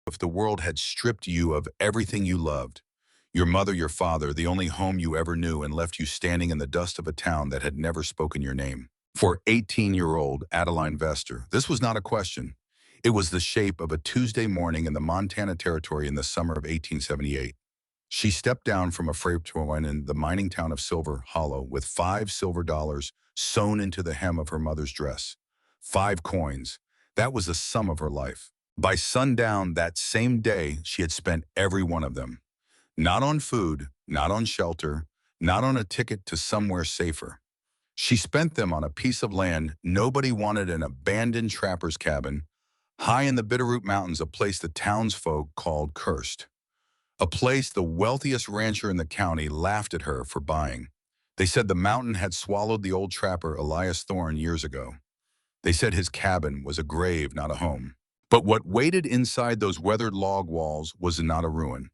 If the world had stripped you of everything you loved, your mother, your father, the only home you ever knew, and left you standing in the dust of a town that had never spoken your name. For 18-year-old Adeline Vester, this was not a question. It was the shape of a Tuesday morning in the Montana Territory in the summer of 1878. She stepped down from a freight train in the mining town of Silver Hollow with $5 silver sewn into the hem of her mother's dress. 5 coins. That was the sum of her life. By sundown that same day, she had spent every one of them. Not on food, not on shelter, not on a ticket to somewhere safer. She spent them on a piece of land nobody wanted, an abandoned trapper's cabin, high in the Bitterroot Mountains, a place the townsfolk called cursed. A place the wealthiest rancher in the county laughed at her for buying. They said the mountain had swallowed the old trapper Elias Thorne years ago. They said his cabin was a grave, not a home. But what waited inside those weathered log walls was not a ruin.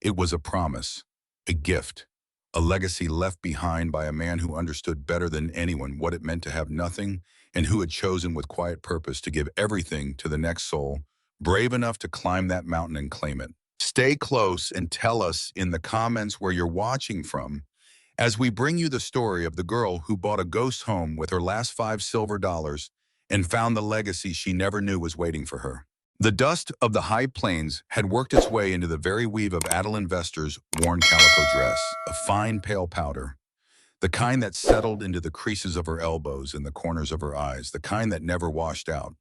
It was a promise, a gift, a legacy left behind by a man who understood better than anyone what it meant to have nothing, and who had chosen with quiet purpose to give everything to the next soul, brave enough to climb that mountain and claim it. Stay close and tell us in the comments where you're watching from, as we bring you the story of the girl who bought a ghost home with her last $5 silver and found the legacy she never knew was waiting for her. The dust of the high plains had worked its way into the very weave of Adeline Vester's worn calico dress, a fine pale powder, the kind that settled into the creases of her elbows and the corners of her eyes, the kind that never washed out.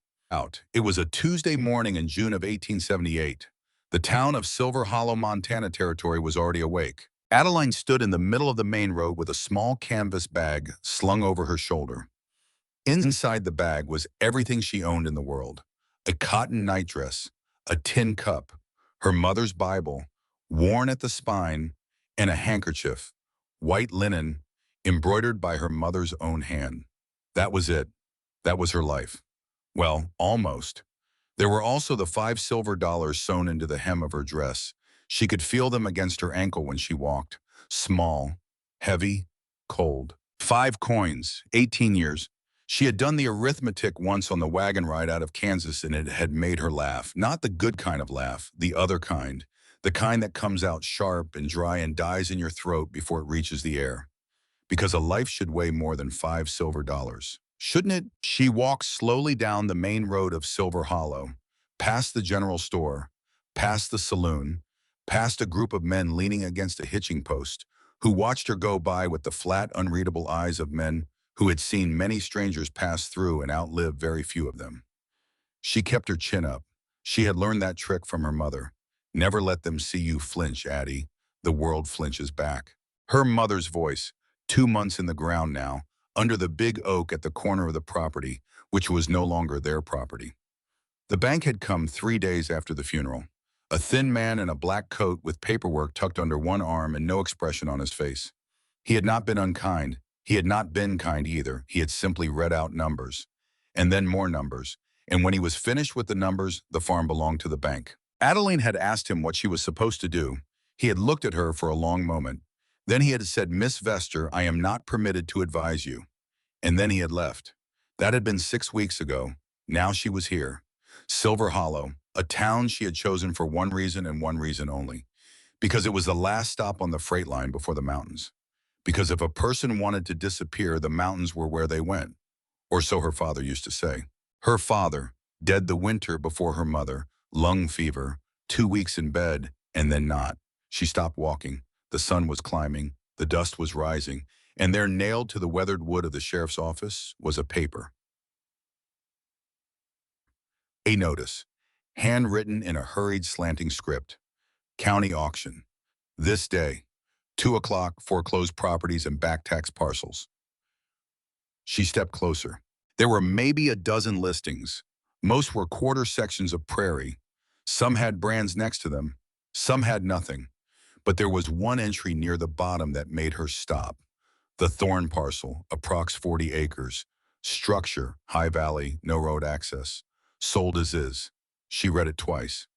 It was a Tuesday morning in June of 1878. The town of Silver Hollow, Montana Territory was already awake. Adeline stood in the middle of the main road with a small canvas bag slung over her shoulder. Inside the bag was everything she owned in the world: a cotton nightdress, a tin cup, her mother's Bible, worn at the spine, and a handkerchief, white linen, embroidered by her mother's own hand. That was it. That was her life. Well, almost. There were also the $5 silver sewn into the hem of her dress. She could feel them against her ankle when she walked. Small, heavy, cold. 5 coins, 18 years. She had done the arithmetic once on the wagon ride out of Kansas, and it had made her laugh. Not the good kind of laugh, the other kind. The kind that comes out sharp and dry and dies in your throat before it reaches the air. Because a life should weigh more than $5 silver. Shouldn't it? She walked slowly down the main road of Silver Hollow, past the general store, past the saloon, past a group of men leaning against a hitching post, who watched her go by with the flat, unreadable eyes of men who had seen many strangers pass through and outlived very few of them. She kept her chin up. She had learned that trick from her mother. Never let them see you flinch, Addie. The world flinches back. Her mother's voice, 2 months in the ground now, under the big oak at the corner of the property, which was no longer their property. The bank had come 3 days after the funeral. A thin man in a black coat with paperwork tucked under one arm and no expression on his face. He had not been unkind. He had not been kind either. He had simply read out numbers, and then more numbers. And when he was finished with the numbers, the farm belonged to the bank. Adeline had asked him what she was supposed to do. He had looked at her for a long moment. Then he had said, "Miss Vester, I am not permitted to advise you." And then he had left. That had been 6 weeks ago. Now she was here. Silver Hollow, a town she had chosen for one reason and one reason only. Because it was the last stop on the freight line before the mountains. Because if a person wanted to disappear, the mountains were where they went. Or so her father used to say. Her father, dead the winter before her mother, lung fever, 2 weeks in bed, and then not. She stopped walking. The sun was climbing, the dust was rising, and there, nailed to the weathered wood of the sheriff's office, was a paper. A notice, handwritten in a hurried slanting script. County auction. This day, 2 o'clock, foreclosed properties and back tax parcels. She stepped closer. There were maybe a dozen listings. Most were quarter sections of prairie. Some had brands next to them. Some had nothing. But there was one entry near the bottom that made her stop. The Thorne parcel, approx 40 acres. Structure, high valley, no road access. Sold as is. She read it twice.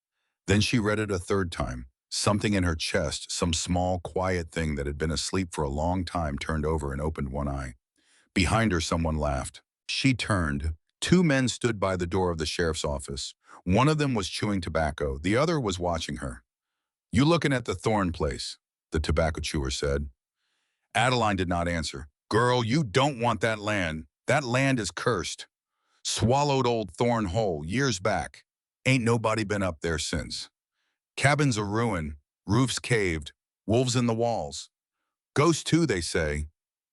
Then she read it a third time. Something in her chest, some small, quiet thing that had been asleep for a long time, turned over and opened one eye. Behind her, someone laughed. She turned. Two men stood by the door of the sheriff's office. One of them was chewing tobacco. The other was watching her. "You looking at the Thorn place?" the tobacco chewer said. Adeline did not answer. "Girl, you don't want that land. That land is cursed. Swallowed old Thorn hole years back. Ain't nobody been up there since. Cabins a ruin, roofs caved, wolves in the walls. Ghosts too, they say."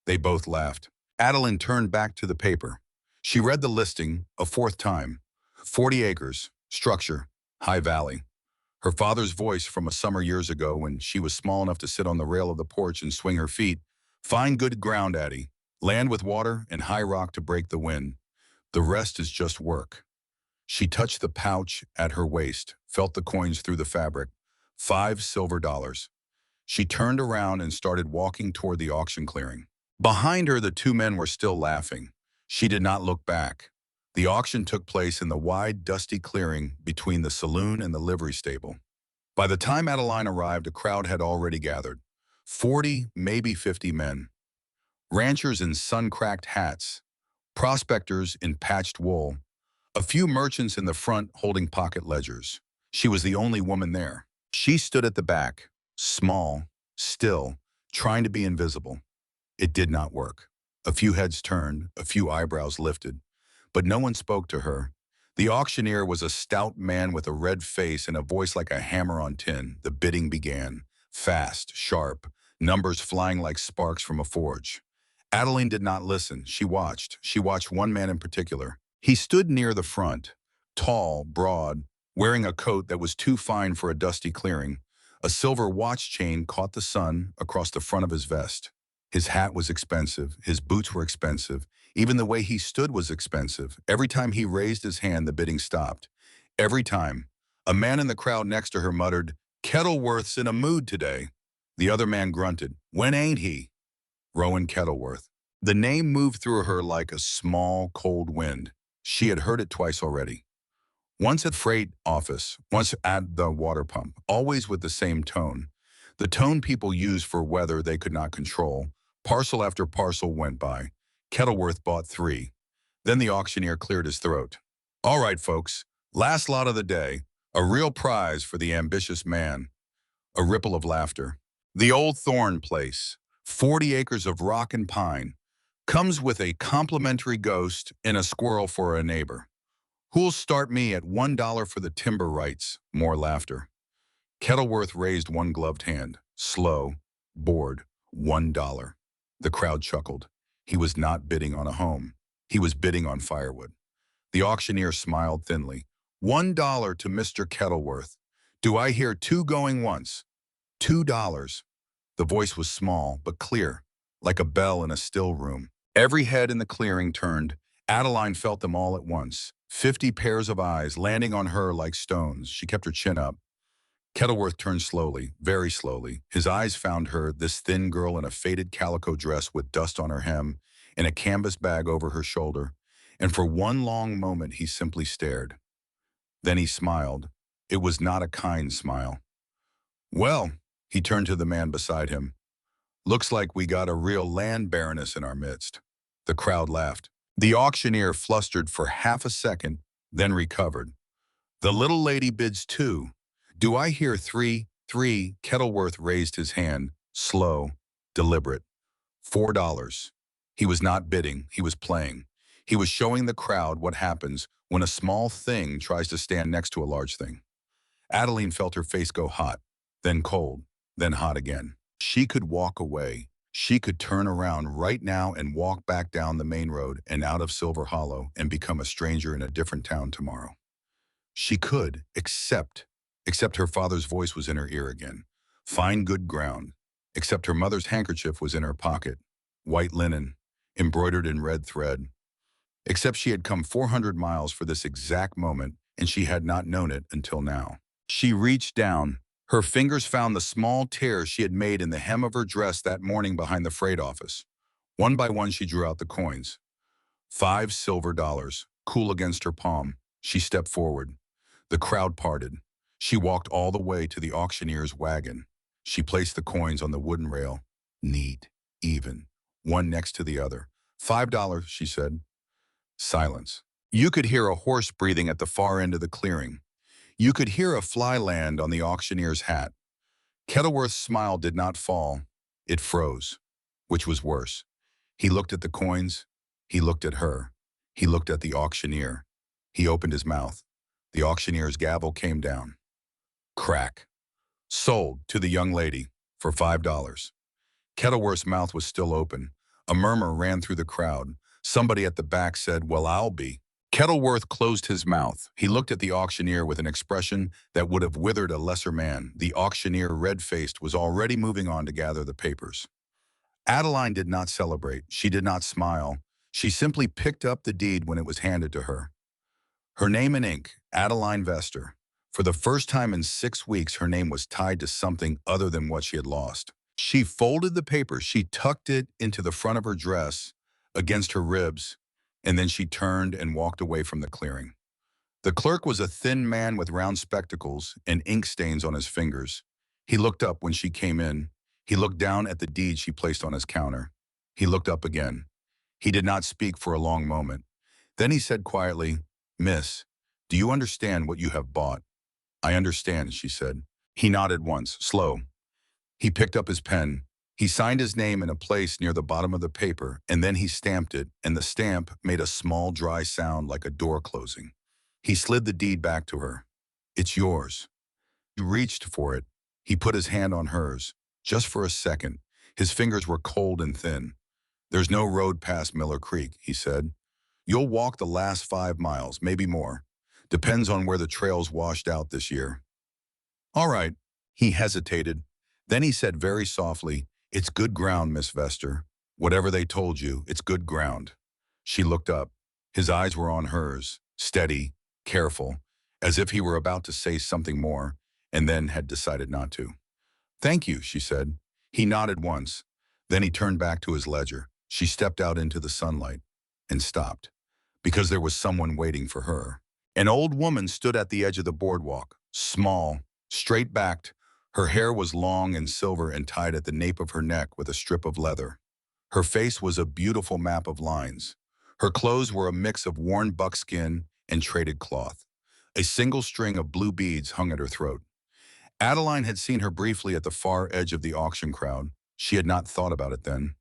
They both laughed. Adeline turned back to the paper. She read the listing a fourth time. 40 acres, structure, high valley. Her father's voice from a summer years ago when she was small enough to sit on the rail of the porch and swing her feet. "Fine good ground, Addie. Land with water and high rock to break the wind. The rest is just work." She touched the pouch at her waist, felt the coins through the fabric. $5 silver. She turned around and started walking toward the auction clearing. Behind her, the two men were still laughing. She did not look back. The auction took place in the wide, dusty clearing between the saloon and the livery stable. By the time Adeline arrived, a crowd had already gathered. 40, maybe 50 men. Ranchers in sun-cracked hats, prospectors in patched wool, a few merchants in the front holding pocket ledgers. She was the only woman there. She stood at the back, small, still, trying to be invisible. It did not work. A few heads turned, a few eyebrows lifted, but no one spoke to her. The auctioneer was a stout man with a red face and a voice like a hammer on tin. The bidding began, fast, sharp, numbers flying like sparks from a forge. Adeline did not listen. She watched. She watched one man in particular. He stood near the front, tall, broad, wearing a coat that was too fine for a dusty clearing. A silver watch chain caught the sun across the front of his vest. His hat was expensive. His boots were expensive. Even the way he stood was expensive. Every time he raised his hand, the bidding stopped. Every time. A man in the crowd next to her muttered, "Kettleworth's in a mood today." The other man grunted, "When ain't he?" Rowan Kettleworth. The name moved through her like a small, cold wind. She had heard it twice already. Once at the freight office, once at the water pump, always with the same tone. The tone people use for weather they could not control. Parcel after parcel went by. Kettleworth bought 3. Then the auctioneer cleared his throat. "All right, folks, last lot of the day. A real prize for the ambitious man." A ripple of laughter. "The old Thorn place, 40 acres of rock and pine. Comes with a complimentary ghost and a squirrel for a neighbor. Who'll start me at $1 for the timber rights?" More laughter. Kettleworth raised one gloved hand. Slow, bored, $1. The crowd chuckled. He was not bidding on a home. He was bidding on firewood. The auctioneer smiled thinly. $1 to Mr. Kettleworth. Do I hear 2 going once? $2. The voice was small, but clear, like a bell in a still room. Every head in the clearing turned. Adeline felt them all at once. 50 pairs of eyes landing on her like stones. She kept her chin up. Kettleworth turned slowly, very slowly. His eyes found her, this thin girl in a faded calico dress with dust on her hem, and a canvas bag over her shoulder. And for one long moment, he simply stared. Then he smiled. It was not a kind smile. "Well," he turned to the man beside him, "looks like we got a real land baroness in our midst." The crowd laughed. The auctioneer flustered for half a second, then recovered. "The little lady bids 2. Do I hear 3? 3? Kettleworth raised his hand, slow, deliberate. $4. He was not bidding, he was playing. He was showing the crowd what happens when a small thing tries to stand next to a large thing. Adeline felt her face go hot, then cold, then hot again. She could walk away. She could turn around right now and walk back down the main road and out of Silver Hollow and become a stranger in a different town tomorrow. She could, except her father's voice was in her ear again. Fine good ground. Except her mother's handkerchief was in her pocket. White linen, embroidered in red thread. Except she had come 400 miles for this exact moment, and she had not known it until now. She reached down. Her fingers found the small tears she had made in the hem of her dress that morning behind the freight office. One by one she drew out the coins. $5 silver, cool against her palm. She stepped forward. The crowd parted. She walked all the way to the auctioneer's wagon. She placed the coins on the wooden rail. Neat, even, one next to the other. $5, she said. Silence. You could hear a horse breathing at the far end of the clearing. You could hear a fly land on the auctioneer's hat. Kettleworth's smile did not fall. It froze, which was worse. He looked at the coins. He looked at her. He looked at the auctioneer. He opened his mouth. The auctioneer's gavel came down. Crack. Sold to the young lady for $5. Kettleworth's mouth was still open. A murmur ran through the crowd. Somebody at the back said, "Well, I'll be." Kettleworth closed his mouth. He looked at the auctioneer with an expression that would have withered a lesser man. The auctioneer, red-faced, was already moving on to gather the papers. Adeline did not celebrate. She did not smile. She simply picked up the deed when it was handed to her. Her name in ink, Adeline Vester. For the first time in 6 weeks, her name was tied to something other than what she had lost. She folded the paper. She tucked it into the front of her dress, against her ribs, and then she turned and walked away from the clearing. The clerk was a thin man with round spectacles and ink stains on his fingers. He looked up when she came in. He looked down at the deed she placed on his counter. He looked up again. He did not speak for a long moment. Then he said quietly, "Miss, do you understand what you have bought?" "I understand," she said. He nodded once, slow. He picked up his pen. He signed his name in a place near the bottom of the paper, and then he stamped it, and the stamp made a small dry sound like a door closing. He slid the deed back to her. "It's yours." He reached for it. He put his hand on hers. Just for a second, his fingers were cold and thin. "There's no road past Miller Creek," he said. "You'll walk the last 5 miles, maybe more. Depends on where the trail's washed out this year." "All right." He hesitated. Then he said very softly, "It's good ground, Miss Vester. Whatever they told you, it's good ground." She looked up. His eyes were on hers, steady, careful, as if he were about to say something more, and then had decided not to. "Thank you," she said. He nodded once. Then he turned back to his ledger. She stepped out into the sunlight and stopped, because there was someone waiting for her. An old woman stood at the edge of the boardwalk, small, straight-backed. Her hair was long and silver and tied at the nape of her neck with a strip of leather. Her face was a beautiful map of lines. Her clothes were a mix of worn buckskin and traded cloth. A single string of blue beads hung at her throat. Adeline had seen her briefly at the far edge of the auction crowd. She had not thought about it then.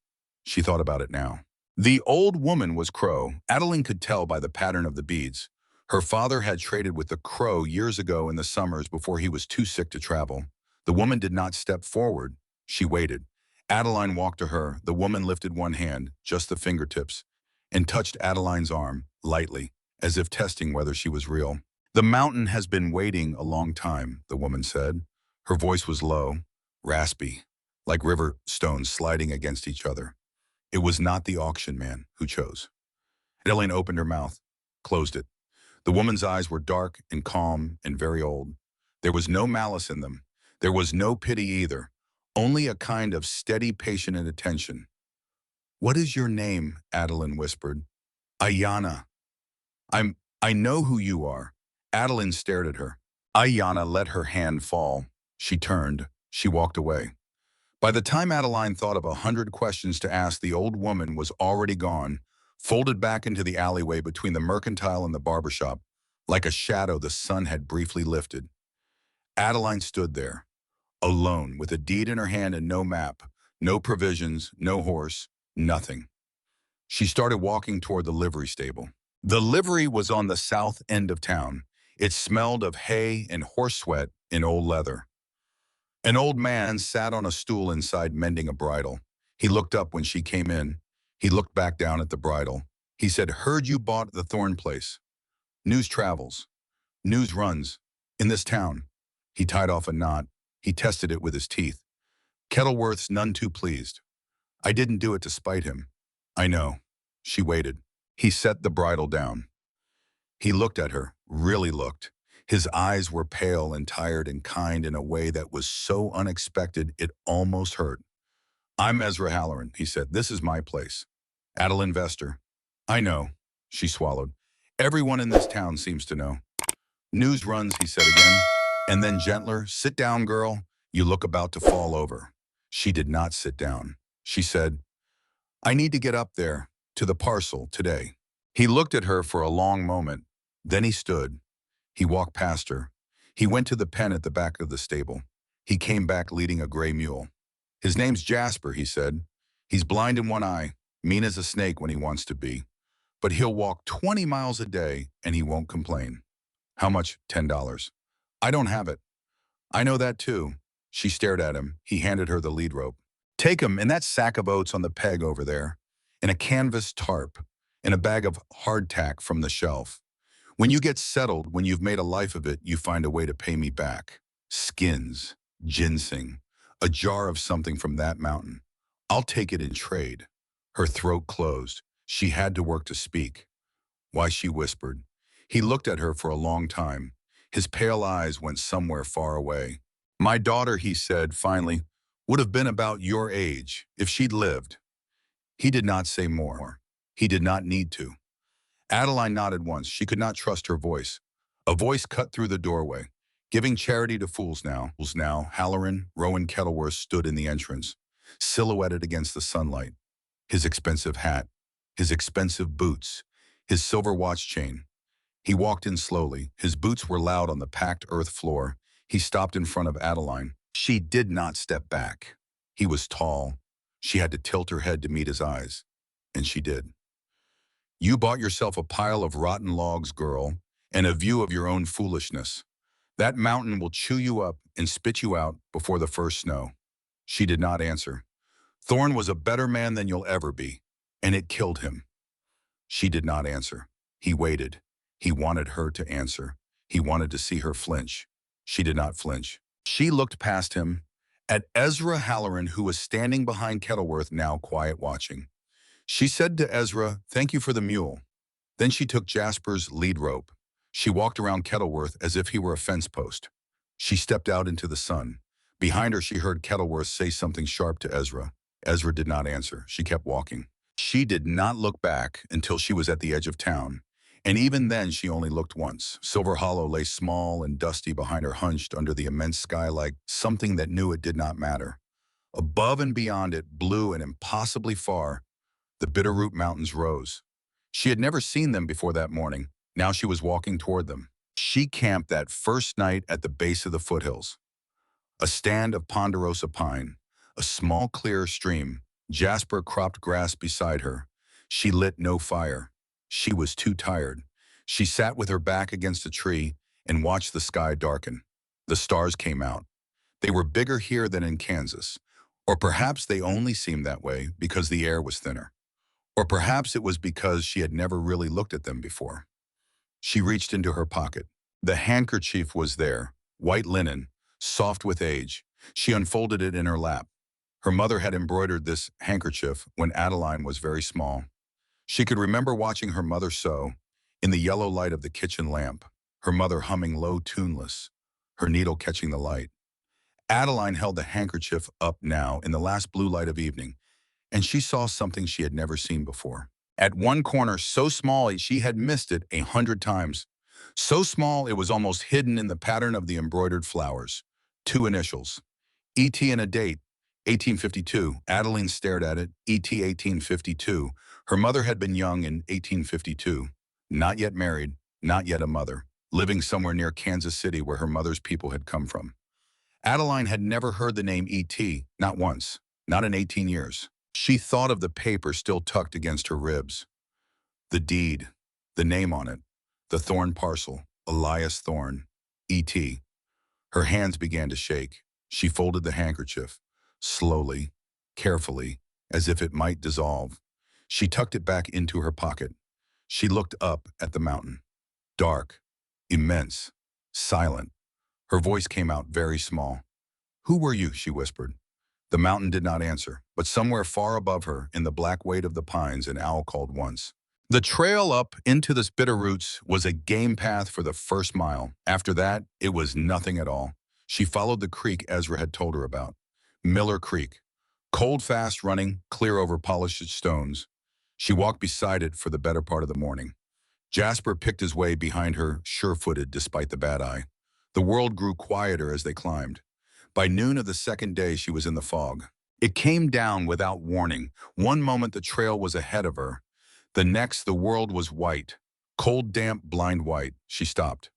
She thought about it now. The old woman was Crow. Adeline could tell by the pattern of the beads. Her father had traded with the Crow years ago in the summers before he was too sick to travel. The woman did not step forward. She waited. Adeline walked to her. The woman lifted one hand, just the fingertips, and touched Adeline's arm, lightly, as if testing whether she was real. "The mountain has been waiting a long time," the woman said. Her voice was low, raspy, like river stones sliding against each other. It was not the auction man who chose. Adeline opened her mouth, closed it. The woman's eyes were dark and calm and very old. There was no malice in them. There was no pity either, only a kind of steady, patient attention. "What is your name?" Adeline whispered. "Ayanna." I know who you are." Adeline stared at her. Ayanna let her hand fall. She turned. She walked away. By the time Adeline thought of 100 questions to ask, the old woman was already gone, folded back into the alleyway between the mercantile and the barber shop. Like a shadow, the sun had briefly lifted. Adeline stood there, alone, with a deed in her hand and no map, no provisions, no horse, nothing. She started walking toward the livery stable. The livery was on the south end of town. It smelled of hay and horse sweat and old leather. An old man sat on a stool inside mending a bridle. He looked up when she came in. He looked back down at the bridle. He said, "Heard you bought the Thorn place. News travels. News runs. In this town." He tied off a knot. He tested it with his teeth. "Kettleworth's none too pleased. I didn't do it to spite him." "I know." She waited. He set the bridle down. He looked at her, really looked. His eyes were pale and tired and kind in a way that was so unexpected it almost hurt. "I'm Ezra Halloran," he said. "This is my place." "Adeline Vester." "I know." She swallowed. "Everyone in this town seems to know." "News runs," he said again. And then gentler, "Sit down, girl. You look about to fall over." She did not sit down. She said, "I need to get up there, to the parcel, today." He looked at her for a long moment. Then he stood. He walked past her. He went to the pen at the back of the stable. He came back leading a gray mule. His name's Jasper, he said. He's blind in one eye, mean as a snake when he wants to be. But he'll walk 20 miles a day and he won't complain. How much? $10. I don't have it. I know that too. She stared at him. He handed her the lead rope. Take him in that sack of oats on the peg over there, in a canvas tarp, in a bag of hardtack from the shelf. When you get settled, when you've made a life of it, you find a way to pay me back. Skins, ginseng, a jar of something from that mountain. I'll take it in trade. Her throat closed. She had to work to speak. Why, she whispered. He looked at her for a long time. His pale eyes went somewhere far away. My daughter, he said finally, would have been about your age if she'd lived. He did not say more. He did not need to. Adeline nodded once. She could not trust her voice. A voice cut through the doorway. Giving charity to fools now. Halloran, Rowan Kettleworth stood in the entrance, silhouetted against the sunlight. His expensive hat, his expensive boots, his silver watch chain. He walked in slowly. His boots were loud on the packed earth floor. He stopped in front of Adeline. She did not step back. He was tall. She had to tilt her head to meet his eyes. And she did. You bought yourself a pile of rotten logs, girl, and a view of your own foolishness. That mountain will chew you up and spit you out before the first snow. She did not answer. Thorn was a better man than you'll ever be, and it killed him. She did not answer. He waited. He wanted her to answer. He wanted to see her flinch. She did not flinch. She looked past him at Ezra Halloran, who was standing behind Kettleworth, now quiet watching. She said to Ezra, "Thank you for the mule." Then she took Jasper's lead rope. She walked around Kettleworth as if he were a fence post. She stepped out into the sun. Behind her, she heard Kettleworth say something sharp to Ezra. Ezra did not answer. She kept walking. She did not look back until she was at the edge of town. And even then, she only looked once. Silver Hollow lay small and dusty behind her, hunched under the immense sky like something that knew it did not matter. Above and beyond it, blue and impossibly far, the Bitterroot Mountains rose. She had never seen them before that morning. Now she was walking toward them. She camped that first night at the base of the foothills. A stand of ponderosa pine, a small clear stream, Jasper cropped grass beside her. She lit no fire. She was too tired. She sat with her back against a tree and watched the sky darken. The stars came out. They were bigger here than in Kansas. Or perhaps they only seemed that way because the air was thinner. Or perhaps it was because she had never really looked at them before. She reached into her pocket. The handkerchief was there, white linen, soft with age. She unfolded it in her lap. Her mother had embroidered this handkerchief when Adeline was very small. She could remember watching her mother sew, in the yellow light of the kitchen lamp, her mother humming low, tuneless, her needle catching the light. Adeline held the handkerchief up now in the last blue light of evening, and she saw something she had never seen before. At one corner, so small she had missed it 100 times. So small it was almost hidden in the pattern of the embroidered flowers. 2 initials. E.T. and a date, 1852. Adeline stared at it, E.T. 1852. Her mother had been young in 1852. Not yet married, not yet a mother, living somewhere near Kansas City where her mother's people had come from. Adeline had never heard the name E.T., not once, not in 18 years. She thought of the paper still tucked against her ribs. The deed, the name on it, the Thorn parcel, Elias Thorn, E.T. Her hands began to shake. She folded the handkerchief, slowly, carefully, as if it might dissolve. She tucked it back into her pocket. She looked up at the mountain. Dark, immense, silent. Her voice came out very small. "Who were you?" she whispered. The mountain did not answer, but somewhere far above her, in the black weight of the pines, an owl called once. The trail up into the Bitterroots was a game path for the first mile. After that, it was nothing at all. She followed the creek Ezra had told her about. Miller Creek. Cold, fast running, clear over polished stones. She walked beside it for the better part of the morning. Jasper picked his way behind her, sure-footed despite the bad eye. The world grew quieter as they climbed. By noon of the second day, she was in the fog. It came down without warning. One moment the trail was ahead of her. The next, the world was white. Cold, damp, blind white. She stopped.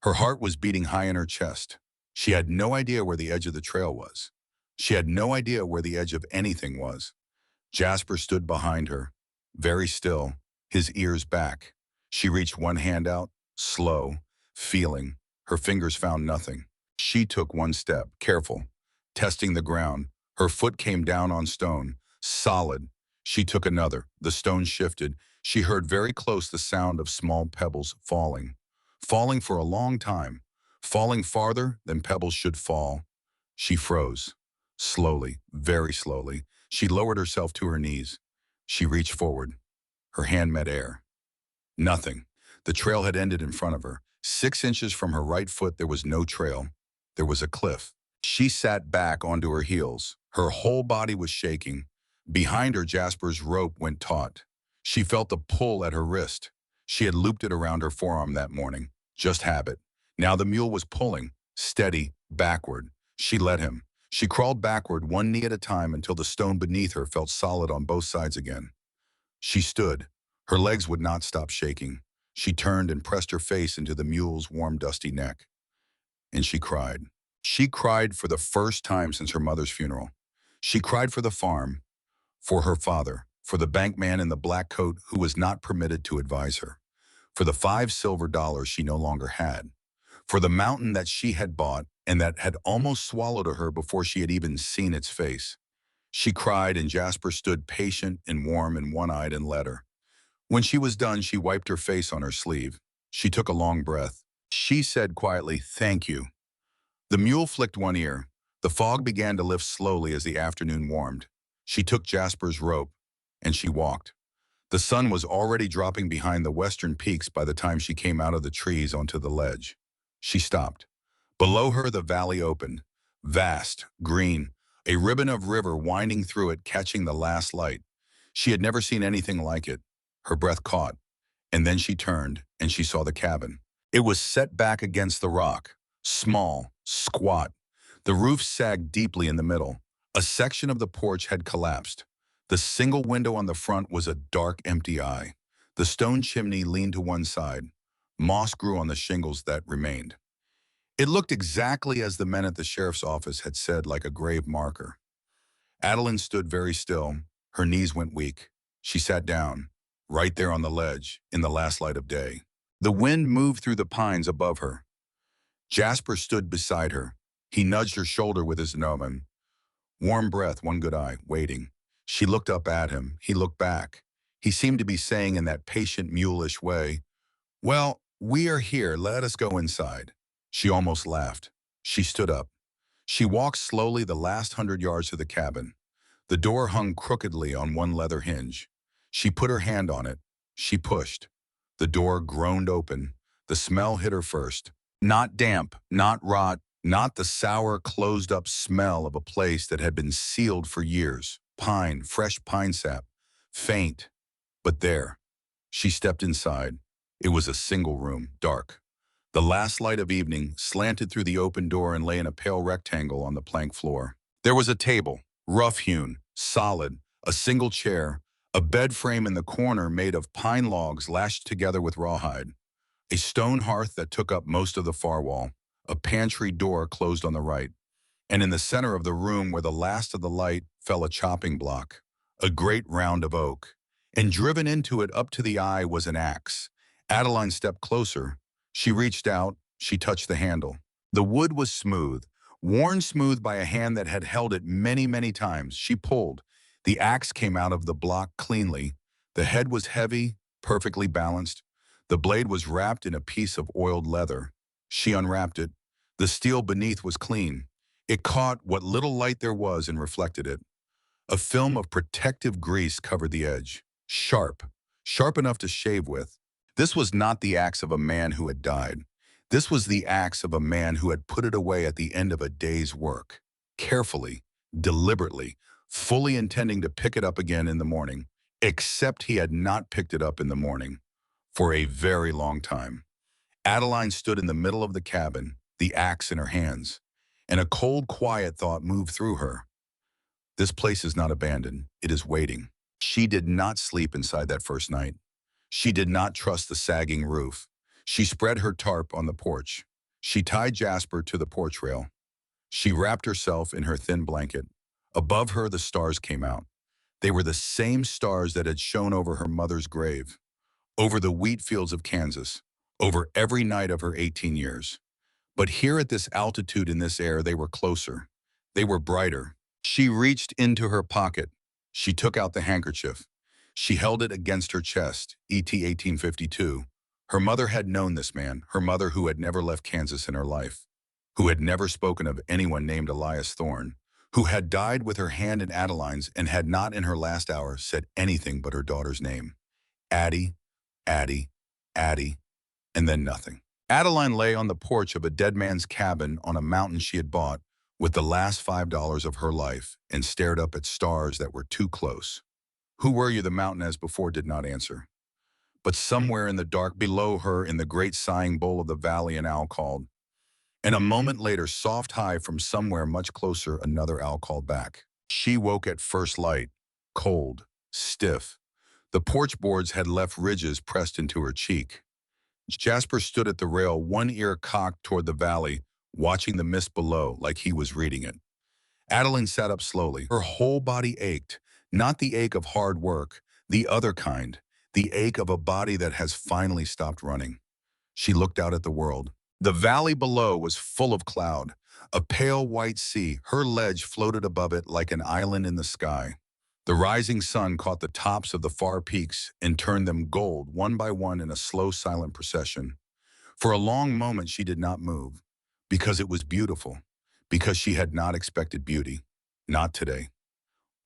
Her heart was beating high in her chest. She had no idea where the edge of the trail was. She had no idea where the edge of anything was. Jasper stood behind her, very still, his ears back. She reached one hand out, slow, feeling. Her fingers found nothing. She took one step, careful, testing the ground. Her foot came down on stone, solid. She took another. The stone shifted. She heard very close the sound of small pebbles falling. Falling for a long time. Falling farther than pebbles should fall. She froze. Slowly, very slowly. She lowered herself to her knees. She reached forward. Her hand met air. Nothing. The trail had ended in front of her. 6 inches from her right foot there was no trail. There was a cliff. She sat back onto her heels. Her whole body was shaking. Behind her, Jasper's rope went taut. She felt the pull at her wrist. She had looped it around her forearm that morning. Just habit. Now the mule was pulling, steady, backward. She let him. She crawled backward, one knee at a time, until the stone beneath her felt solid on both sides again. She stood. Her legs would not stop shaking. She turned and pressed her face into the mule's warm, dusty neck. And she cried. She cried for the first time since her mother's funeral. She cried for the farm, for her father, for the bank man in the black coat who was not permitted to advise her, for the 5 silver dollars she no longer had, for the mountain that she had bought and that had almost swallowed her before she had even seen its face. She cried, and Jasper stood patient and warm and one-eyed and let her. When she was done, she wiped her face on her sleeve. She took a long breath. She said quietly, "Thank you." The mule flicked one ear. The fog began to lift slowly as the afternoon warmed. She took Jasper's rope, and she walked. The sun was already dropping behind the western peaks by the time she came out of the trees onto the ledge. She stopped. Below her, the valley opened. Vast, green, a ribbon of river winding through it, catching the last light. She had never seen anything like it. Her breath caught, and then she turned, and she saw the cabin. It was set back against the rock, small, squat. The roof sagged deeply in the middle. A section of the porch had collapsed. The single window on the front was a dark, empty eye. The stone chimney leaned to one side. Moss grew on the shingles that remained. It looked exactly as the men at the sheriff's office had said, like a grave marker. Adeline stood very still. Her knees went weak. She sat down, right there on the ledge, in the last light of day. The wind moved through the pines above her. Jasper stood beside her. He nudged her shoulder with his gnomon. Warm breath, one good eye, waiting. She looked up at him. He looked back. He seemed to be saying in that patient, mulish way, "Well, we are here. Let us go inside." She almost laughed. She stood up. She walked slowly the last 100 yards to the cabin. The door hung crookedly on one leather hinge. She put her hand on it. She pushed. The door groaned open. The smell hit her first. Not damp, not rot, not the sour, closed-up smell of a place that had been sealed for years. Pine, fresh pine sap. Faint. But there. She stepped inside. It was a single room, dark. The last light of evening slanted through the open door and lay in a pale rectangle on the plank floor. There was a table, rough-hewn, solid, a single chair, a bed frame in the corner made of pine logs lashed together with rawhide, a stone hearth that took up most of the far wall, a pantry door closed on the right, and in the center of the room where the last of the light fell a chopping block, a great round of oak, and driven into it up to the eye was an axe. Adeline stepped closer. She reached out. She touched the handle. The wood was smooth, worn smooth by a hand that had held it many, many times. She pulled. The axe came out of the block cleanly. The head was heavy, perfectly balanced. The blade was wrapped in a piece of oiled leather. She unwrapped it. The steel beneath was clean. It caught what little light there was and reflected it. A film of protective grease covered the edge. Sharp. Sharp enough to shave with. This was not the axe of a man who had died. This was the axe of a man who had put it away at the end of a day's work. Carefully, deliberately, fully intending to pick it up again in the morning. Except he had not picked it up in the morning. For a very long time. Adeline stood in the middle of the cabin, the axe in her hands, and a cold, quiet thought moved through her. This place is not abandoned. It is waiting. She did not sleep inside that first night. She did not trust the sagging roof. She spread her tarp on the porch. She tied Jasper to the porch rail. She wrapped herself in her thin blanket. Above her, the stars came out. They were the same stars that had shone over her mother's grave, over the wheat fields of Kansas, over every night of her 18 years. But here at this altitude in this air, they were closer. They were brighter. She reached into her pocket. She took out the handkerchief. She held it against her chest, ET 1852. Her mother had known this man, her mother who had never left Kansas in her life, who had never spoken of anyone named Elias Thorne, who had died with her hand in Adeline's and had not in her last hour said anything but her daughter's name. Addie, Addie, Addie, and then nothing. Adeline lay on the porch of a dead man's cabin on a mountain she had bought with the last $5 of her life and stared up at stars that were too close. Who were you? The mountain as before did not answer. But somewhere in the dark below her, in the great sighing bowl of the valley, an owl called. And a moment later, soft high from somewhere much closer, another owl called back. She woke at first light, cold, stiff. The porch boards had left ridges pressed into her cheek. Jasper stood at the rail, one ear cocked toward the valley, watching the mist below like he was reading it. Adeline sat up slowly. Her whole body ached, not the ache of hard work, the other kind, the ache of a body that has finally stopped running. She looked out at the world. The valley below was full of cloud, a pale white sea. Her ledge floated above it like an island in the sky. The rising sun caught the tops of the far peaks and turned them gold one by one in a slow, silent procession. For a long moment she did not move, because it was beautiful, because she had not expected beauty. Not today.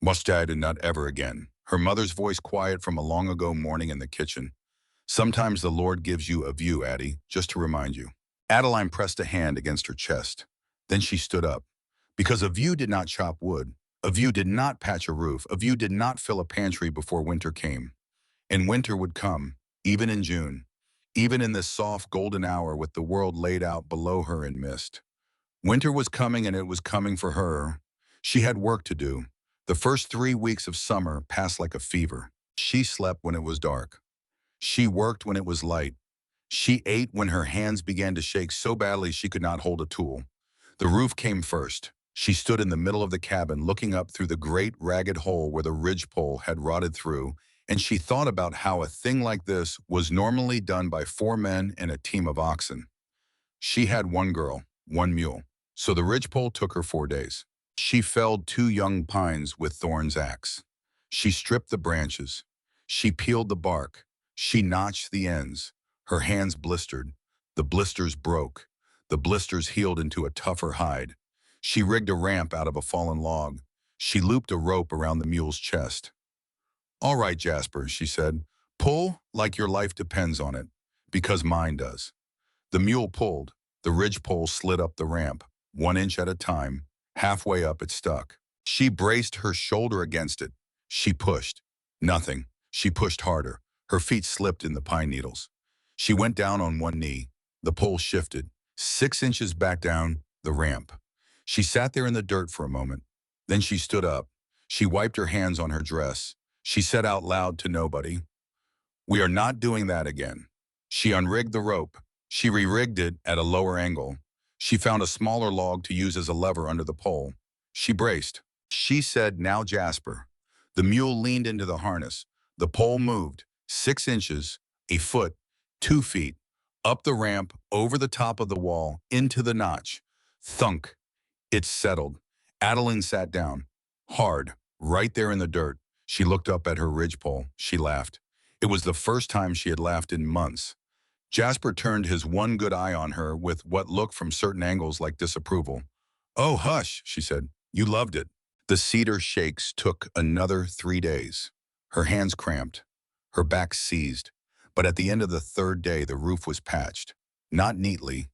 Must I and not ever again. Her mother's voice quiet from a long ago morning in the kitchen. Sometimes the Lord gives you a view, Addie, just to remind you. Adeline pressed a hand against her chest. Then she stood up. Because a view did not chop wood. A view did not patch a roof. A view did not fill a pantry before winter came. And winter would come, even in June, even in this soft golden hour with the world laid out below her in mist. Winter was coming, and it was coming for her. She had work to do. The first 3 weeks of summer passed like a fever. She slept when it was dark. She worked when it was light. She ate when her hands began to shake so badly she could not hold a tool. The roof came first. She stood in the middle of the cabin looking up through the great ragged hole where the ridgepole had rotted through, and she thought about how a thing like this was normally done by 4 men and a team of oxen. She had 1 girl, 1 mule, so the ridgepole took her 4 days. She felled 2 young pines with Thorne's axe. She stripped the branches. She peeled the bark. She notched the ends. Her hands blistered. The blisters broke. The blisters healed into a tougher hide. She rigged a ramp out of a fallen log. She looped a rope around the mule's chest. "All right, Jasper," she said. "Pull like your life depends on it, because mine does." The mule pulled. The ridgepole slid up the ramp, 1 inch at a time. Halfway up, it stuck. She braced her shoulder against it. She pushed. Nothing. She pushed harder. Her feet slipped in the pine needles. She went down on 1 knee. The pole shifted. 6 inches back down the ramp. She sat there in the dirt for a moment. Then she stood up. She wiped her hands on her dress. She said out loud to nobody, "We are not doing that again." She unrigged the rope. She re-rigged it at a lower angle. She found a smaller log to use as a lever under the pole. She braced. She said, "Now, Jasper." The mule leaned into the harness. The pole moved 6 inches, a foot, 2 feet, up the ramp, over the top of the wall, into the notch. Thunk. It settled. Adeline sat down. Hard, right there in the dirt. She looked up at her ridgepole. She laughed. It was the first time she had laughed in months. Jasper turned his one good eye on her with what looked from certain angles like disapproval. "Oh, hush," she said. "You loved it." The cedar shakes took another 3 days. Her hands cramped. Her back seized. But at the end of the 3rd day, the roof was patched. Not neatly,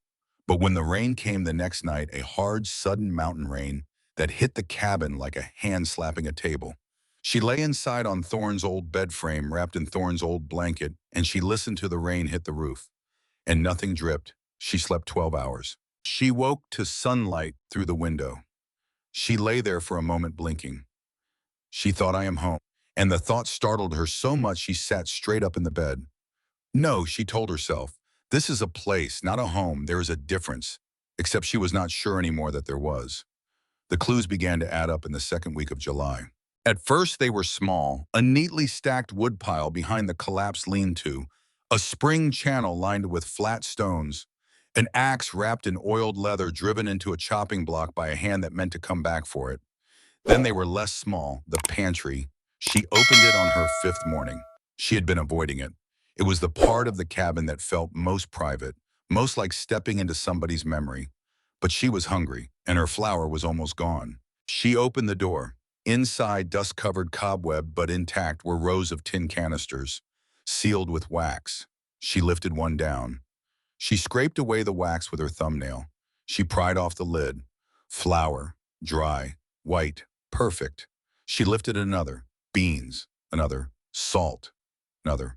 but when the rain came the next night, a hard, sudden mountain rain that hit the cabin like a hand slapping a table. She lay inside on Thorne's old bed frame, wrapped in Thorne's old blanket, and she listened to the rain hit the roof. And nothing dripped. She slept 12 hours. She woke to sunlight through the window. She lay there for a moment blinking. She thought, "I am home." And the thought startled her so much she sat straight up in the bed. No, she told herself, this is a place, not a home. There is a difference. Except she was not sure anymore that there was. The clues began to add up in the second week of July. At first they were small, a neatly stacked woodpile behind the collapsed lean-to, a spring channel lined with flat stones, an axe wrapped in oiled leather driven into a chopping block by a hand that meant to come back for it. Then they were less small, the pantry. She opened it on her fifth morning. She had been avoiding it. It was the part of the cabin that felt most private, most like stepping into somebody's memory. But she was hungry, and her flour was almost gone. She opened the door. Inside, dust-covered cobweb but intact, were rows of tin canisters, sealed with wax. She lifted one down. She scraped away the wax with her thumbnail. She pried off the lid. Flour, dry, white, perfect. She lifted another. Beans, another. Salt, another.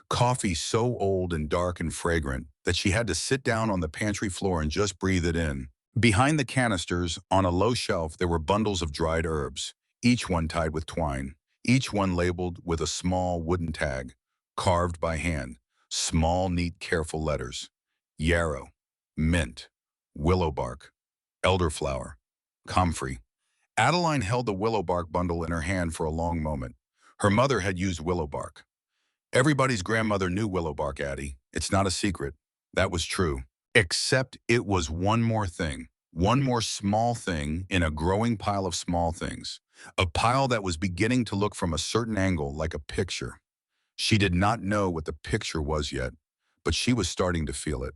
Coffee so old and dark and fragrant that she had to sit down on the pantry floor and just breathe it in. Behind the canisters, on a low shelf, there were bundles of dried herbs, each one tied with twine, each one labeled with a small wooden tag, carved by hand, small, neat, careful letters. Yarrow, mint, willow bark, elderflower, comfrey. Adeline held the willow bark bundle in her hand for a long moment. Her mother had used willow bark. Everybody's grandmother knew willow bark, Addie. It's not a secret. That was true. Except it was one more thing. One more small thing in a growing pile of small things. A pile that was beginning to look from a certain angle like a picture. She did not know what the picture was yet, but she was starting to feel it.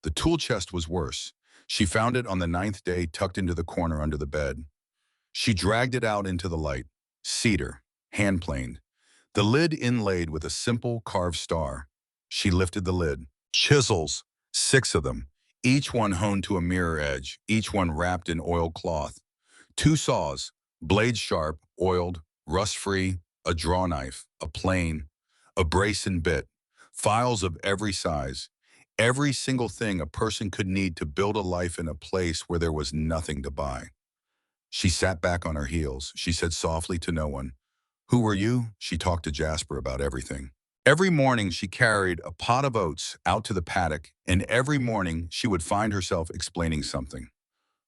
The tool chest was worse. She found it on the ninth day tucked into the corner under the bed. She dragged it out into the light. Cedar, hand-planed. The lid inlaid with a simple carved star. She lifted the lid. Chisels, 6 of them, each one honed to a mirror edge, each one wrapped in oiled cloth. 2 saws, blades sharp, oiled, rust-free, a draw knife, a plane, a brace and bit, files of every size, every single thing a person could need to build a life in a place where there was nothing to buy. She sat back on her heels. She said softly to no one, "Who are you?" She talked to Jasper about everything. Every morning she carried a pot of oats out to the paddock, and every morning she would find herself explaining something.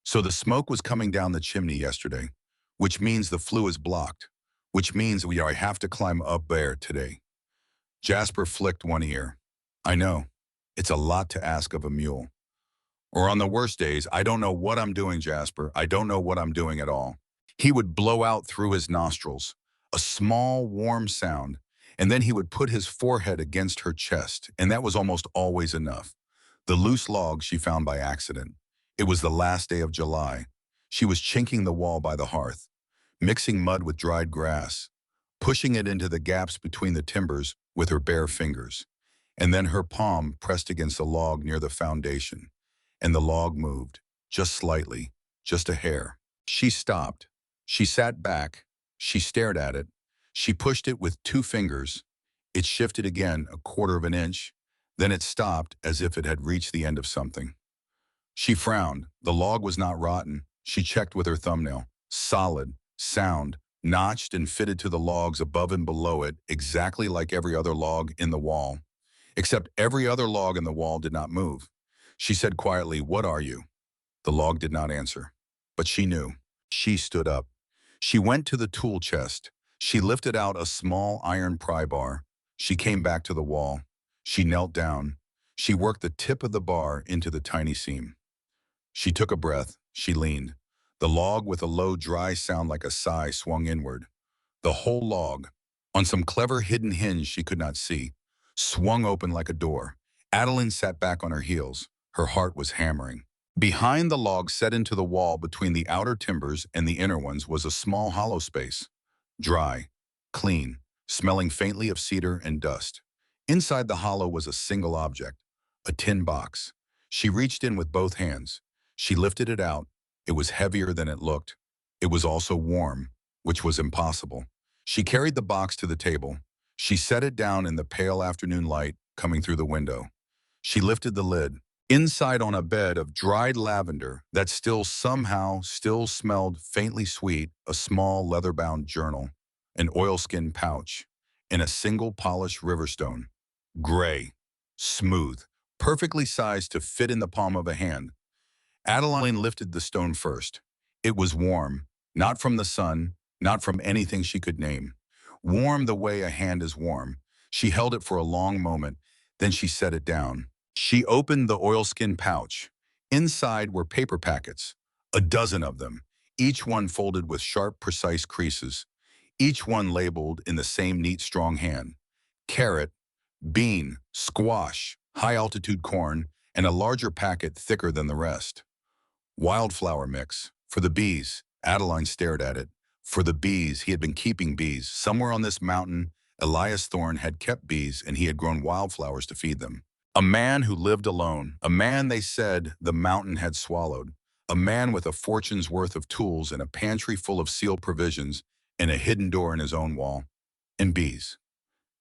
So the smoke was coming down the chimney yesterday, which means the flue is blocked, which means I have to climb up there today. Jasper flicked one ear. I know. It's a lot to ask of a mule. Or on the worst days, I don't know what I'm doing, Jasper. I don't know what I'm doing at all. He would blow out through his nostrils, a small, warm sound, and then he would put his forehead against her chest, and that was almost always enough. The loose log she found by accident. It was the last day of July. She was chinking the wall by the hearth, mixing mud with dried grass, pushing it into the gaps between the timbers with her bare fingers, and then her palm pressed against a log near the foundation. And the log moved, just slightly, just a hair. She stopped. She sat back. She stared at it. She pushed it with 2 fingers. It shifted again a quarter of an inch. Then it stopped as if it had reached the end of something. She frowned. The log was not rotten. She checked with her thumbnail. Solid, sound, notched and fitted to the logs above and below it, exactly like every other log in the wall. Except every other log in the wall did not move. She said quietly, "What are you?" The log did not answer, but she knew. She stood up. She went to the tool chest. She lifted out a small iron pry bar. She came back to the wall. She knelt down. She worked the tip of the bar into the tiny seam. She took a breath. She leaned. The log, with a low, dry sound like a sigh, swung inward. The whole log, on some clever hidden hinge she could not see, swung open like a door. Adeline sat back on her heels. Her heart was hammering. Behind the log set into the wall between the outer timbers and the inner ones was a small hollow space. Dry, clean, smelling faintly of cedar and dust. Inside the hollow was a single object, a tin box. She reached in with both hands. She lifted it out. It was heavier than it looked. It was also warm, which was impossible. She carried the box to the table. She set it down in the pale afternoon light coming through the window. She lifted the lid. Inside, on a bed of dried lavender that still smelled faintly sweet, a small leather-bound journal. an oilskin pouch, and a single polished riverstone. Gray, smooth, perfectly sized to fit in the palm of a hand. Adeline lifted the stone first. It was warm, not from the sun, not from anything she could name. Warm the way a hand is warm. She held it for a long moment, then she set it down. She opened the oilskin pouch. Inside were paper packets, a dozen of them, each one folded with sharp, precise creases, each one labeled in the same neat, strong hand. Carrot, bean, squash, high-altitude corn, and a larger packet thicker than the rest. Wildflower mix. For the bees. Adeline stared at it. For the bees. He had been keeping bees. Somewhere on this mountain, Elias Thorne had kept bees, and he had grown wildflowers to feed them. A man who lived alone. A man they said the mountain had swallowed. A man with a fortune's worth of tools and a pantry full of sealed provisions and a hidden door in his own wall. And bees.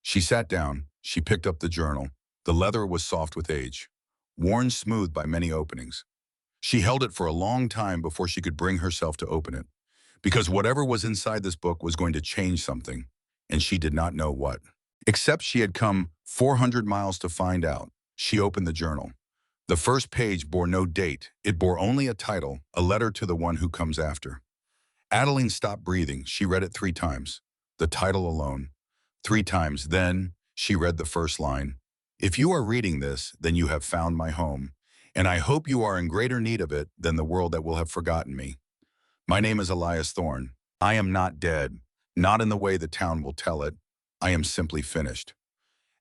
She sat down. She picked up the journal. The leather was soft with age, worn smooth by many openings. She held it for a long time before she could bring herself to open it, because whatever was inside this book was going to change something, and she did not know what. Except she had come 400 miles to find out. She opened the journal. The first page bore no date. It bore only a title, a letter to the one who comes after. Adeline stopped breathing. She read it 3 times. The title alone. 3 times. Then she read the first line. If you are reading this, then you have found my home, and I hope you are in greater need of it than the world that will have forgotten me. My name is Elias Thorne. I am not dead, not in the way the town will tell it. I am simply finished.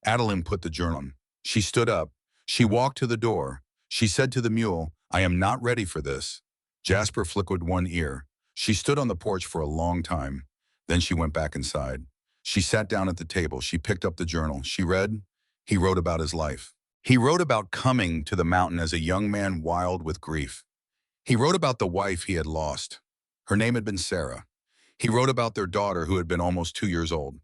Adeline put the journal on. She stood up. She walked to the door. She said to the mule, I am not ready for this. Jasper flickered one ear. She stood on the porch for a long time. Then she went back inside. She sat down at the table. She picked up the journal. She read. He wrote about his life. He wrote about coming to the mountain as a young man wild with grief. He wrote about the wife he had lost. Her name had been Sarah. He wrote about their daughter who had been almost 2 years old.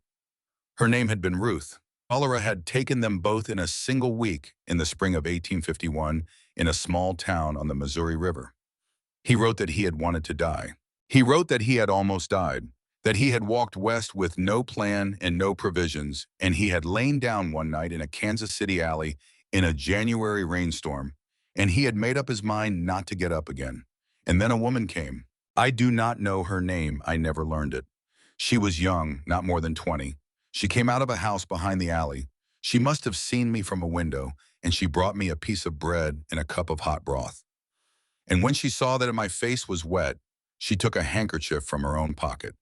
Her name had been Ruth. Cholera had taken them both in a single week in the spring of 1851 in a small town on the Missouri River. He wrote that he had wanted to die. He wrote that he had almost died, that he had walked west with no plan and no provisions, and he had lain down one night in a Kansas City alley in a January rainstorm, and he had made up his mind not to get up again. And then a woman came. I do not know her name. I never learned it. She was young, not more than 20. She came out of a house behind the alley. She must have seen me from a window, and she brought me a piece of bread and a cup of hot broth. And when she saw that my face was wet, she took a handkerchief from her own pocket.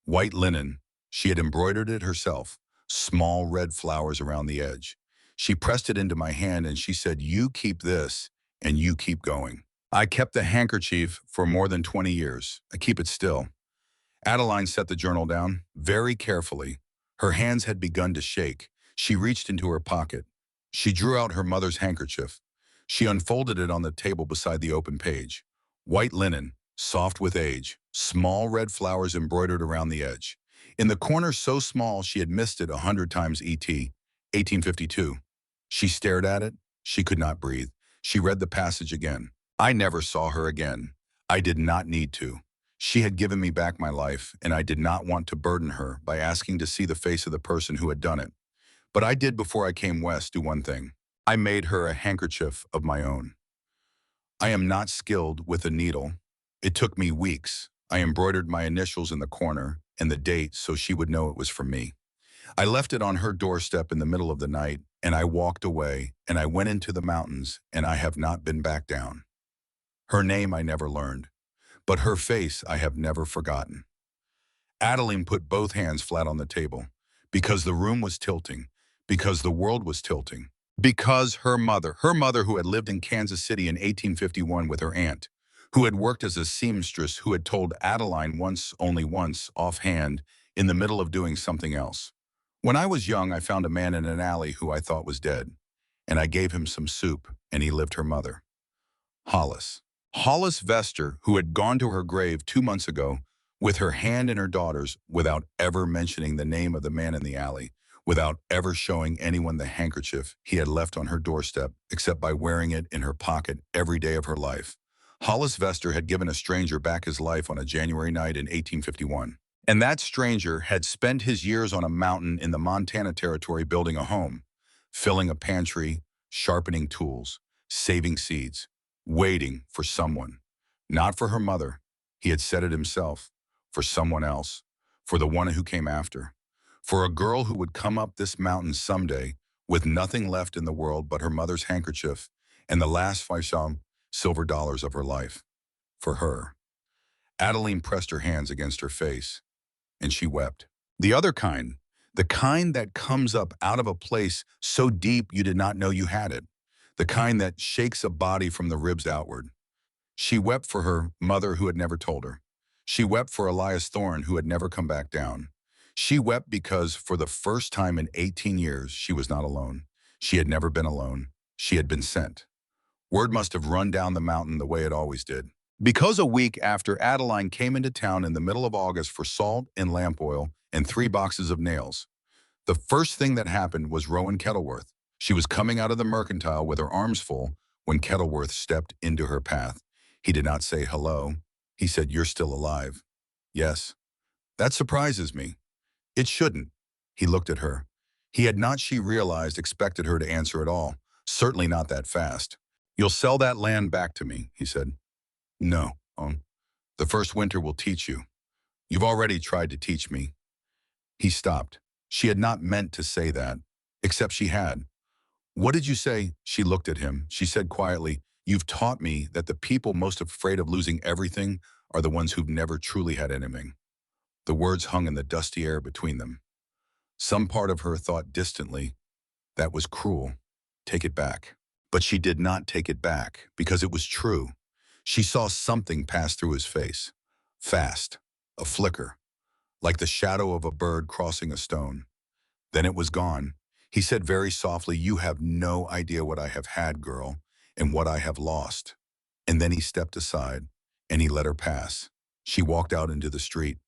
White linen. She had embroidered it herself, small red flowers around the edge. She pressed it into my hand and she said, you keep this and you keep going. I kept the handkerchief for more than 20 years. I keep it still. Adeline set the journal down very carefully. Her hands had begun to shake. She reached into her pocket. She drew out her mother's handkerchief. She unfolded it on the table beside the open page. White linen, soft with age, small red flowers embroidered around the edge. In the corner so small she had missed it 100 times E.T., 1852. She stared at it. She could not breathe. She read the passage again. I never saw her again. I did not need to. She had given me back my life, and I did not want to burden her by asking to see the face of the person who had done it. But I did before I came west do one thing. I made her a handkerchief of my own. I am not skilled with a needle. It took me weeks. I embroidered my initials in the corner and the date so she would know it was from me. I left it on her doorstep in the middle of the night, and I walked away, and I went into the mountains, and I have not been back down. Her name I never learned, but her face I have never forgotten. Adeline put both hands flat on the table, because the room was tilting, because the world was tilting, because her mother who had lived in Kansas City in 1851 with her aunt, who had worked as a seamstress, who had told Adeline once, only once, offhand, in the middle of doing something else. When I was young, I found a man in an alley who I thought was dead, and I gave him some soup, and he lived her mother. Hollis Vester, who had gone to her grave 2 months ago, with her hand in her daughter's, without ever mentioning the name of the man in the alley, without ever showing anyone the handkerchief he had left on her doorstep, except by wearing it in her pocket every day of her life. Hollis Vester had given a stranger back his life on a January night in 1851. And that stranger had spent his years on a mountain in the Montana Territory building a home, filling a pantry, sharpening tools, saving seeds, waiting for someone. Not for her mother, he had said it himself, for someone else, for the one who came after, for a girl who would come up this mountain someday with nothing left in the world but her mother's handkerchief and the last silver dollars of her life. For her. Adeline pressed her hands against her face, and she wept. The other kind, the kind that comes up out of a place so deep you did not know you had it, the kind that shakes a body from the ribs outward. She wept for her mother who had never told her. She wept for Elias Thorne who had never come back down. She wept because for the first time in 18 years, she was not alone. She had never been alone. She had been sent. Word must have run down the mountain the way it always did. Because a week after Adeline came into town in the middle of August for salt and lamp oil and 3 boxes of nails, the first thing that happened was Rowan Kettleworth. She was coming out of the mercantile with her arms full when Kettleworth stepped into her path. He did not say hello. He said, "You're still alive." "Yes." "That surprises me." "It shouldn't." He looked at her. He had not, she realized, expected her to answer at all. Certainly not that fast. "You'll sell that land back to me," he said. "No. The first winter will teach you. You've already tried to teach me." He stopped. She had not meant to say that, except she had. "What did you say?" She looked at him. She said quietly, "You've taught me that the people most afraid of losing everything are the ones who've never truly had anything." The words hung in the dusty air between them. Some part of her thought distantly, that was cruel. Take it back. But she did not take it back, because it was true. She saw something pass through his face. Fast. A flicker. Like the shadow of a bird crossing a stone. Then it was gone. He said very softly, "You have no idea what I have had, girl, and what I have lost." And then he stepped aside, and he let her pass. She walked out into the street.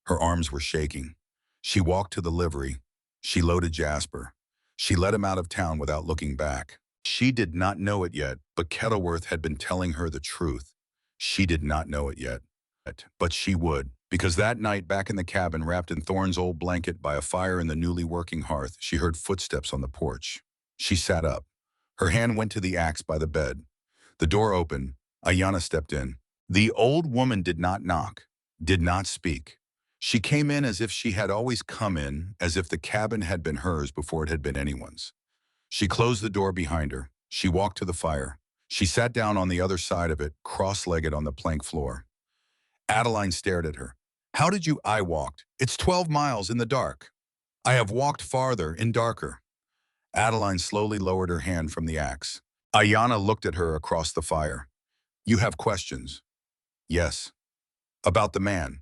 Her arms were shaking. She walked to the livery. She loaded Jasper. She let him out of town without looking back. She did not know it yet, but Kettleworth had been telling her the truth. She did not know it yet, but she would. Because that night, back in the cabin, wrapped in Thorne's old blanket by a fire in the newly working hearth, she heard footsteps on the porch. She sat up. Her hand went to the axe by the bed. The door opened. Ayanna stepped in. The old woman did not knock, did not speak. She came in as if she had always come in, as if the cabin had been hers before it had been anyone's. She closed the door behind her. She walked to the fire. She sat down on the other side of it, cross-legged on the plank floor. Adeline stared at her. "How did you?" "I walked. It's 12 miles in the dark." "I have walked farther in darker." Adeline slowly lowered her hand from the axe. Ayanna looked at her across the fire. "You have questions?" "Yes." "About the man?"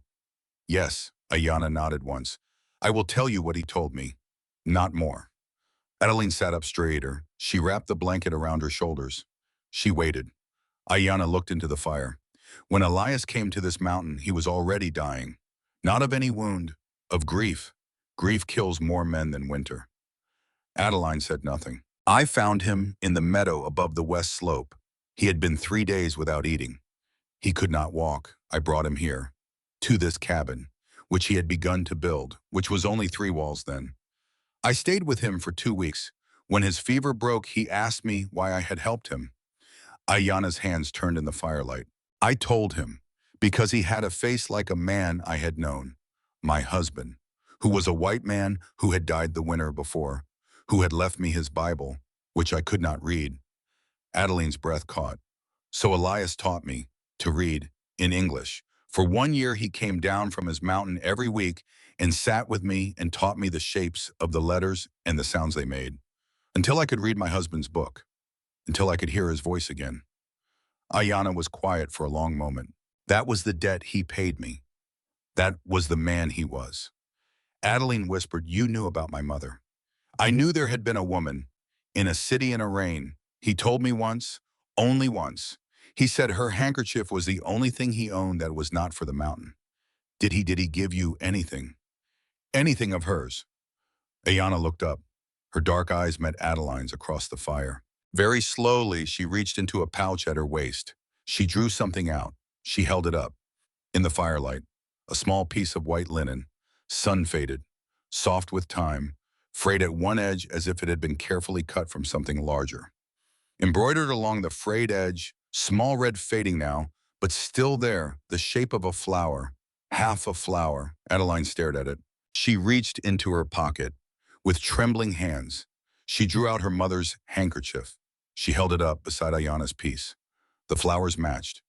"Yes." Ayanna nodded once. "I will tell you what he told me. Not more." Adeline sat up straighter. She wrapped the blanket around her shoulders. She waited. Ayanna looked into the fire. "When Elias came to this mountain, he was already dying. Not of any wound, of grief. Grief kills more men than winter." Adeline said nothing. "I found him in the meadow above the west slope. He had been 3 days without eating. He could not walk. I brought him here, to this cabin, which he had begun to build, which was only 3 walls then. I stayed with him for 2 weeks. When his fever broke, he asked me why I had helped him." Ayanna's hands turned in the firelight. "I told him, because he had a face like a man I had known. My husband, who was a white man who had died the winter before, who had left me his Bible, which I could not read." Adeline's breath caught. "So Elias taught me to read in English. For 1 year he came down from his mountain every week and sat with me and taught me the shapes of the letters and the sounds they made, until I could read my husband's book, until I could hear his voice again." Ayanna was quiet for a long moment. "That was the debt he paid me. That was the man he was." Adeline whispered, "You knew about my mother." "I knew there had been a woman in a city in a rain. He told me once, only once. He said her handkerchief was the only thing he owned that was not for the mountain." Did he give you anything? Anything of hers?" Ayanna looked up. Her dark eyes met Adeline's across the fire. Very slowly, she reached into a pouch at her waist. She drew something out. She held it up. In the firelight, a small piece of white linen. sun-faded, soft with time, frayed at one edge as if it had been carefully cut from something larger. Embroidered along the frayed edge, small red fading now, but still there, the shape of a flower, half a flower. Adeline stared at it. She reached into her pocket. With trembling hands, she drew out her mother's handkerchief. She held it up beside Ayana's piece. The flowers matched.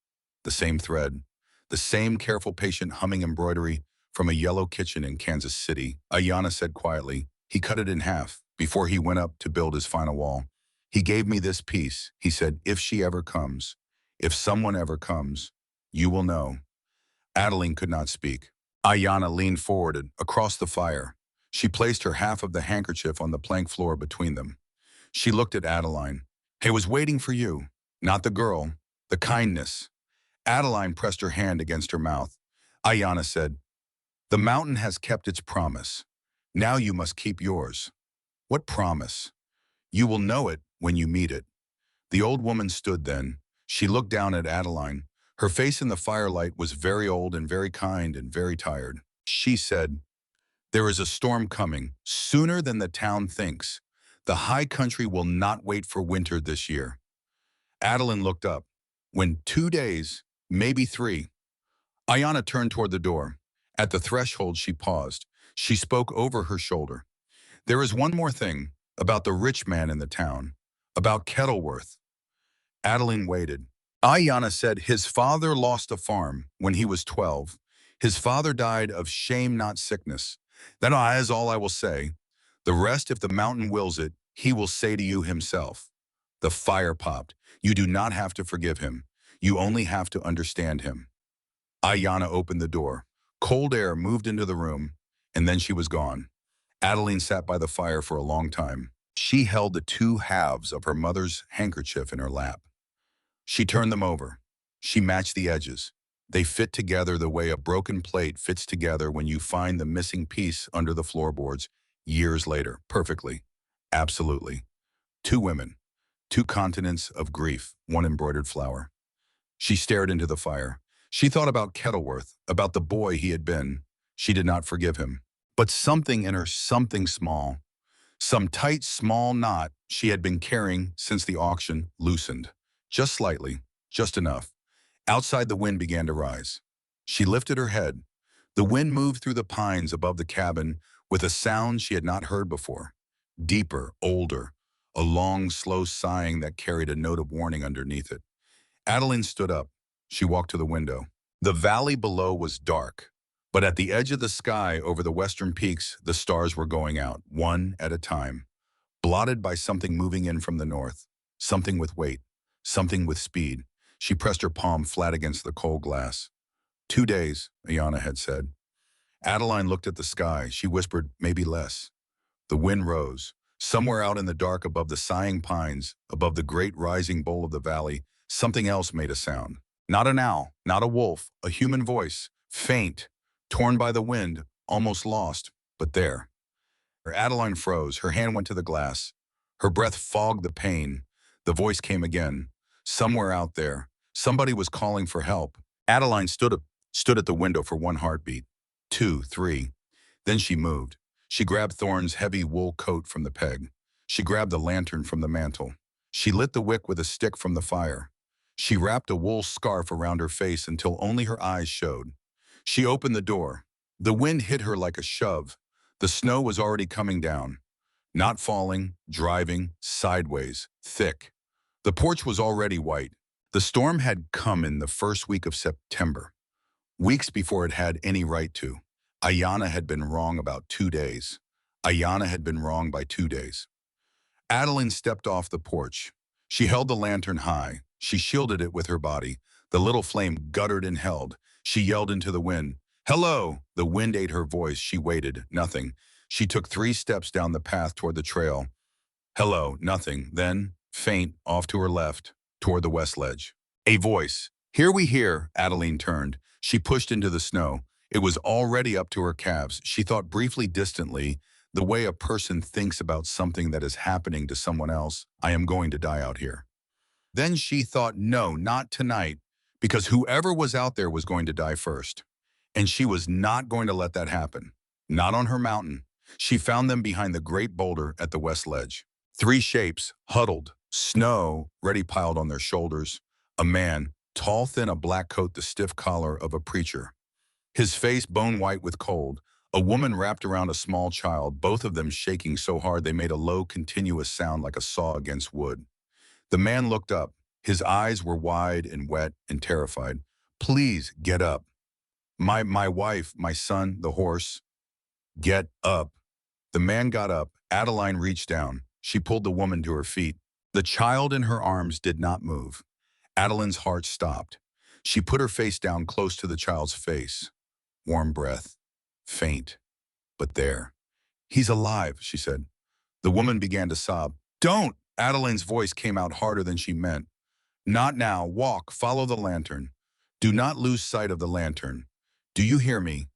The same thread. The same careful, patient humming embroidery from a yellow kitchen in Kansas City. Ayana said quietly, he cut it in half before he went up to build his final wall. He gave me this piece. He said, if she ever comes, if someone ever comes, you will know. Adeline could not speak. Ayana leaned forward and across the fire. She placed her half of the handkerchief on the plank floor between them. She looked at Adeline. I was waiting for you, not the girl, the kindness. Adeline pressed her hand against her mouth. Ayana said, the mountain has kept its promise. Now you must keep yours. What promise? You will know it when you meet it. The old woman stood then. She looked down at Adeline. Her face in the firelight was very old and very kind and very tired. She said, there is a storm coming, sooner than the town thinks. The high country will not wait for winter this year. Adeline looked up. When 2 days, maybe 3. Ayana turned toward the door. At the threshold, she paused. She spoke over her shoulder. There is one more thing about the rich man in the town, about Kettleworth. Adeline waited. Ayana said his father lost a farm when he was 12. His father died of shame, not sickness. That is all I will say. The rest, if the mountain wills it, he will say to you himself. The fire popped. You do not have to forgive him. You only have to understand him. Ayana opened the door. Cold air moved into the room, and then she was gone. Adeline sat by the fire for a long time. She held the 2 halves of her mother's handkerchief in her lap. She turned them over. She matched the edges. They fit together the way a broken plate fits together when you find the missing piece under the floorboards years later. Perfectly. Absolutely. 2 women. 2 continents of grief. 1 embroidered flower. She stared into the fire. She thought about Kettleworth, about the boy he had been. She did not forgive him. But something in her, something small, some tight, small knot she had been carrying since the auction, loosened. Just slightly, just enough. Outside, the wind began to rise. She lifted her head. The wind moved through the pines above the cabin with a sound she had not heard before. Deeper, older, a long, slow sighing that carried a note of warning underneath it. Adeline stood up. She walked to the window. The valley below was dark, but at the edge of the sky over the western peaks, the stars were going out, one at a time, blotted by something moving in from the north, something with weight, something with speed. She pressed her palm flat against the cold glass. 2 days, Ayana had said. Adeline looked at the sky. She whispered, maybe less. The wind rose. Somewhere out in the dark above the sighing pines, above the great rising bowl of the valley, something else made a sound. Not an owl, not a wolf, a human voice, faint, torn by the wind, almost lost, but there. Adeline froze. Her hand went to the glass. Her breath fogged the pain. The voice came again. Somewhere out there, somebody was calling for help. Adeline stood at the window for 1 heartbeat, 2, 3. Then she moved. She grabbed Thorne's heavy wool coat from the peg. She grabbed the lantern from the mantel. She lit the wick with a stick from the fire. She wrapped a wool scarf around her face until only her eyes showed. She opened the door. The wind hit her like a shove. The snow was already coming down. Not falling, driving, sideways, thick. The porch was already white. The storm had come in the first week of September, weeks before it had any right to. Ayana had been wrong about 2 days. Ayana had been wrong by 2 days. Adeline stepped off the porch. She held the lantern high. She shielded it with her body. The little flame guttered and held. She yelled into the wind. Hello! The wind ate her voice. She waited. Nothing. She took 3 steps down the path toward the trail. Hello, nothing. Then, faint, off to her left, toward the west ledge. A voice. Here we hear. Adeline turned. She pushed into the snow. It was already up to her calves. She thought briefly, distantly, the way a person thinks about something that is happening to someone else. I am going to die out here. Then she thought, no, not tonight, because whoever was out there was going to die first. And she was not going to let that happen. Not on her mountain. She found them behind the great boulder at the west ledge. Three shapes, huddled, snow ready piled on their shoulders. A man, tall, thin, a black coat, the stiff collar of a preacher. His face bone white with cold. A woman wrapped around a small child, both of them shaking so hard they made a low, continuous sound like a saw against wood. The man looked up. His eyes were wide and wet and terrified. Please, get up. My wife, my son, the horse. Get up. The man got up. Adeline reached down. She pulled the woman to her feet. The child in her arms did not move. Adeline's heart stopped. She put her face down close to the child's face. Warm breath. Faint. But there. He's alive, she said. The woman began to sob. Don't! Adeline's voice came out harder than she meant. Not now. Walk. Follow the lantern. Do not lose sight of the lantern. Do you hear me?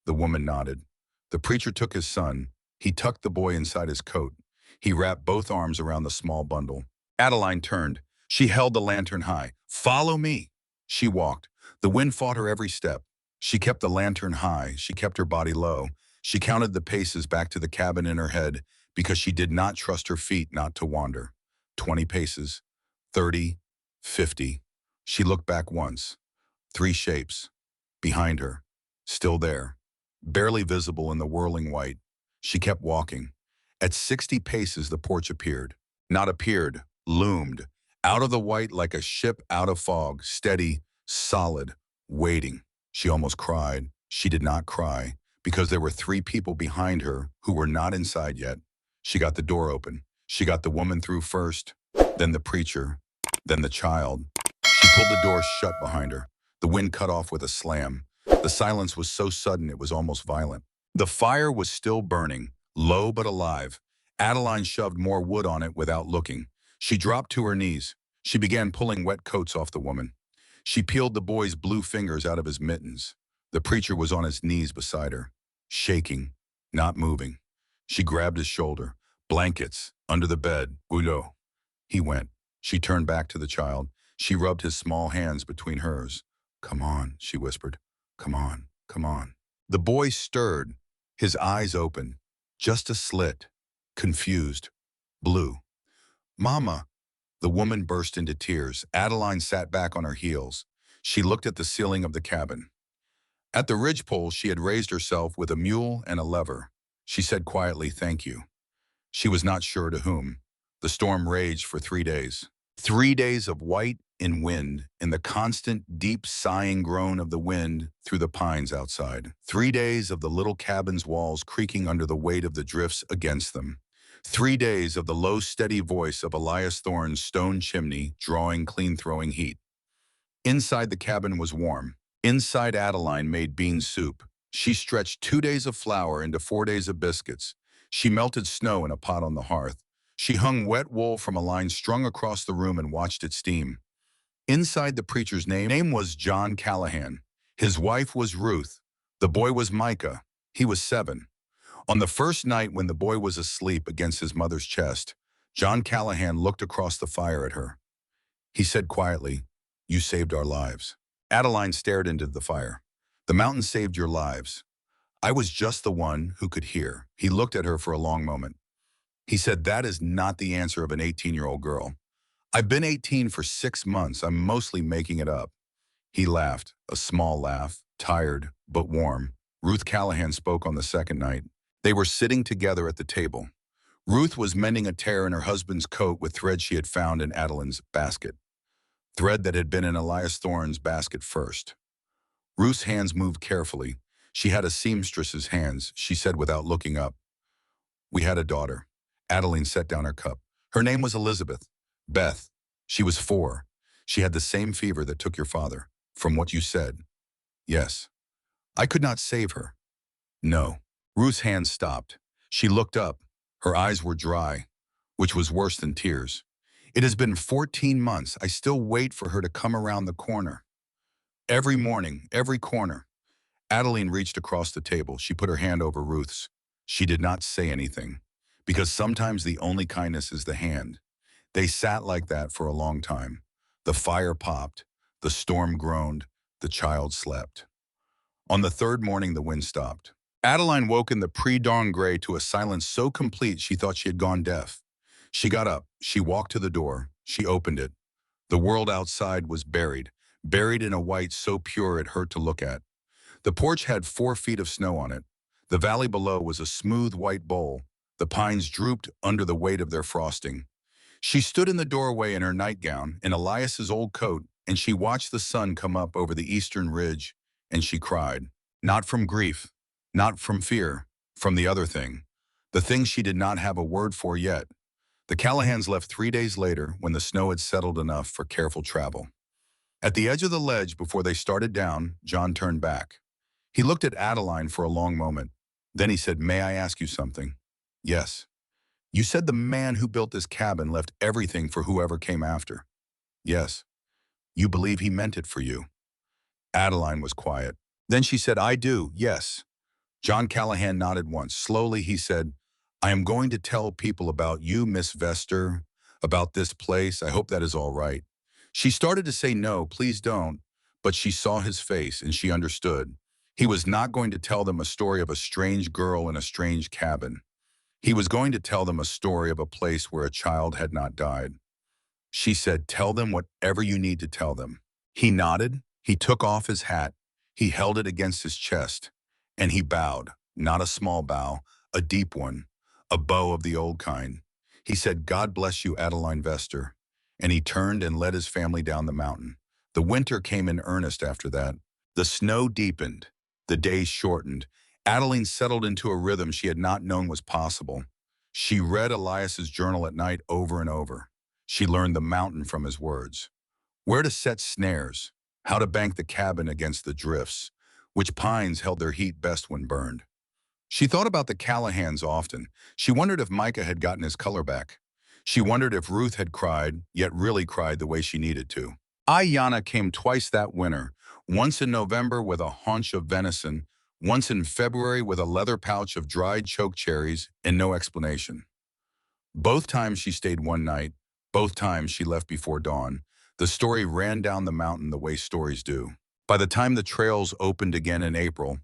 The woman nodded. The preacher took his son. He tucked the boy inside his coat. He wrapped both arms around the small bundle. Adeline turned. She held the lantern high. Follow me. She walked. The wind fought her every step. She kept the lantern high. She kept her body low. She counted the paces back to the cabin in her head because she did not trust her feet not to wander. 20 paces, 30, 50. She looked back once. Three shapes. Behind her. Still there. Barely visible in the whirling white. She kept walking. At 60 paces, the porch appeared. Not appeared, loomed. Out of the white like a ship out of fog, steady, solid, waiting. She almost cried. She did not cry, because there were three people behind her who were not inside yet. She got the door open. She got the woman through first, then the preacher, then the child. She pulled the door shut behind her. The wind cut off with a slam. The silence was so sudden it was almost violent. The fire was still burning, low but alive. Adeline shoved more wood on it without looking. She dropped to her knees. She began pulling wet coats off the woman. She peeled the boy's blue fingers out of his mittens. The preacher was on his knees beside her, shaking, not moving. She grabbed his shoulder. Blankets, under the bed, Boulot. He went. She turned back to the child. She rubbed his small hands between hers. Come on, she whispered. Come on, come on. The boy stirred, his eyes open, just a slit, confused, blue. Mama. The woman burst into tears. Adeline sat back on her heels. She looked at the ceiling of the cabin. At the ridgepole, she had raised herself with a mule and a lever. She said quietly, thank you. She was not sure to whom. The storm raged for 3 days. 3 days of white and wind, and the constant, deep sighing groan of the wind through the pines outside. 3 days of the little cabin's walls creaking under the weight of the drifts against them. 3 days of the low, steady voice of Elias Thorne's stone chimney drawing clean-throwing heat. Inside the cabin was warm. Inside, Adeline made bean soup. She stretched 2 days of flour into 4 days of biscuits. She melted snow in a pot on the hearth. She hung wet wool from a line strung across the room and watched it steam. Inside, the preacher's name was John Callahan. His wife was Ruth. The boy was Micah. He was 7. On the first night when the boy was asleep against his mother's chest, John Callahan looked across the fire at her. He said quietly, you saved our lives. Adeline stared into the fire. The mountain saved your lives. I was just the one who could hear. He looked at her for a long moment. He said, that is not the answer of an 18-year-old girl. I've been 18 for 6 months. I'm mostly making it up. He laughed, a small laugh, tired but warm. Ruth Callahan spoke on the second night. They were sitting together at the table. Ruth was mending a tear in her husband's coat with thread she had found in Adeline's basket. Thread that had been in Elias Thorne's basket first. Ruth's hands moved carefully. She had a seamstress's hands, she said without looking up. We had a daughter. Adeline set down her cup. Her name was Elizabeth. Beth. She was 4. She had the same fever that took your father. From what you said. Yes. I could not save her. No. Ruth's hands stopped. She looked up. Her eyes were dry, which was worse than tears. It has been 14 months. I still wait for her to come around the corner. Every morning, every corner. Adeline reached across the table. She put her hand over Ruth's. She did not say anything, because sometimes the only kindness is the hand. They sat like that for a long time. The fire popped. The storm groaned. The child slept. On the third morning, the wind stopped. Adeline woke in the pre-dawn gray to a silence so complete she thought she had gone deaf. She got up. She walked to the door. She opened it. The world outside was buried in a white so pure it hurt to look at. The porch had 4 feet of snow on it. The valley below was a smooth white bowl. The pines drooped under the weight of their frosting. She stood in the doorway in her nightgown, in Elias's old coat, and she watched the sun come up over the eastern ridge, and she cried. Not from grief, not from fear, from the other thing. The thing she did not have a word for yet. The Callahans left 3 days later when the snow had settled enough for careful travel. At the edge of the ledge before they started down, John turned back. He looked at Adeline for a long moment. Then he said, "May I ask you something?" "Yes." "You said the man who built this cabin left everything for whoever came after." "Yes." "You believe he meant it for you?" Adeline was quiet. Then she said, "I do, yes." John Callahan nodded once. Slowly he said, "I am going to tell people about you, Miss Vester, about this place. I hope that is all right." She started to say no, please don't, but she saw his face and she understood. He was not going to tell them a story of a strange girl in a strange cabin. He was going to tell them a story of a place where a child had not died. She said, "Tell them whatever you need to tell them." He nodded. He took off his hat. He held it against his chest. And he bowed, not a small bow, a deep one, a bow of the old kind. He said, "God bless you, Adeline Vester." And he turned and led his family down the mountain. The winter came in earnest after that. The snow deepened. The days shortened. Adeline settled into a rhythm she had not known was possible. She read Elias's journal at night over and over. She learned the mountain from his words. Where to set snares, how to bank the cabin against the drifts, which pines held their heat best when burned. She thought about the Callahans often. She wondered if Micah had gotten his color back. She wondered if Ruth had cried, yet really cried the way she needed to. Ayanna came twice that winter, once in November with a haunch of venison, once in February with a leather pouch of dried choke cherries, and no explanation. Both times she stayed one night, both times she left before dawn. The story ran down the mountain the way stories do. By the time the trails opened again in April,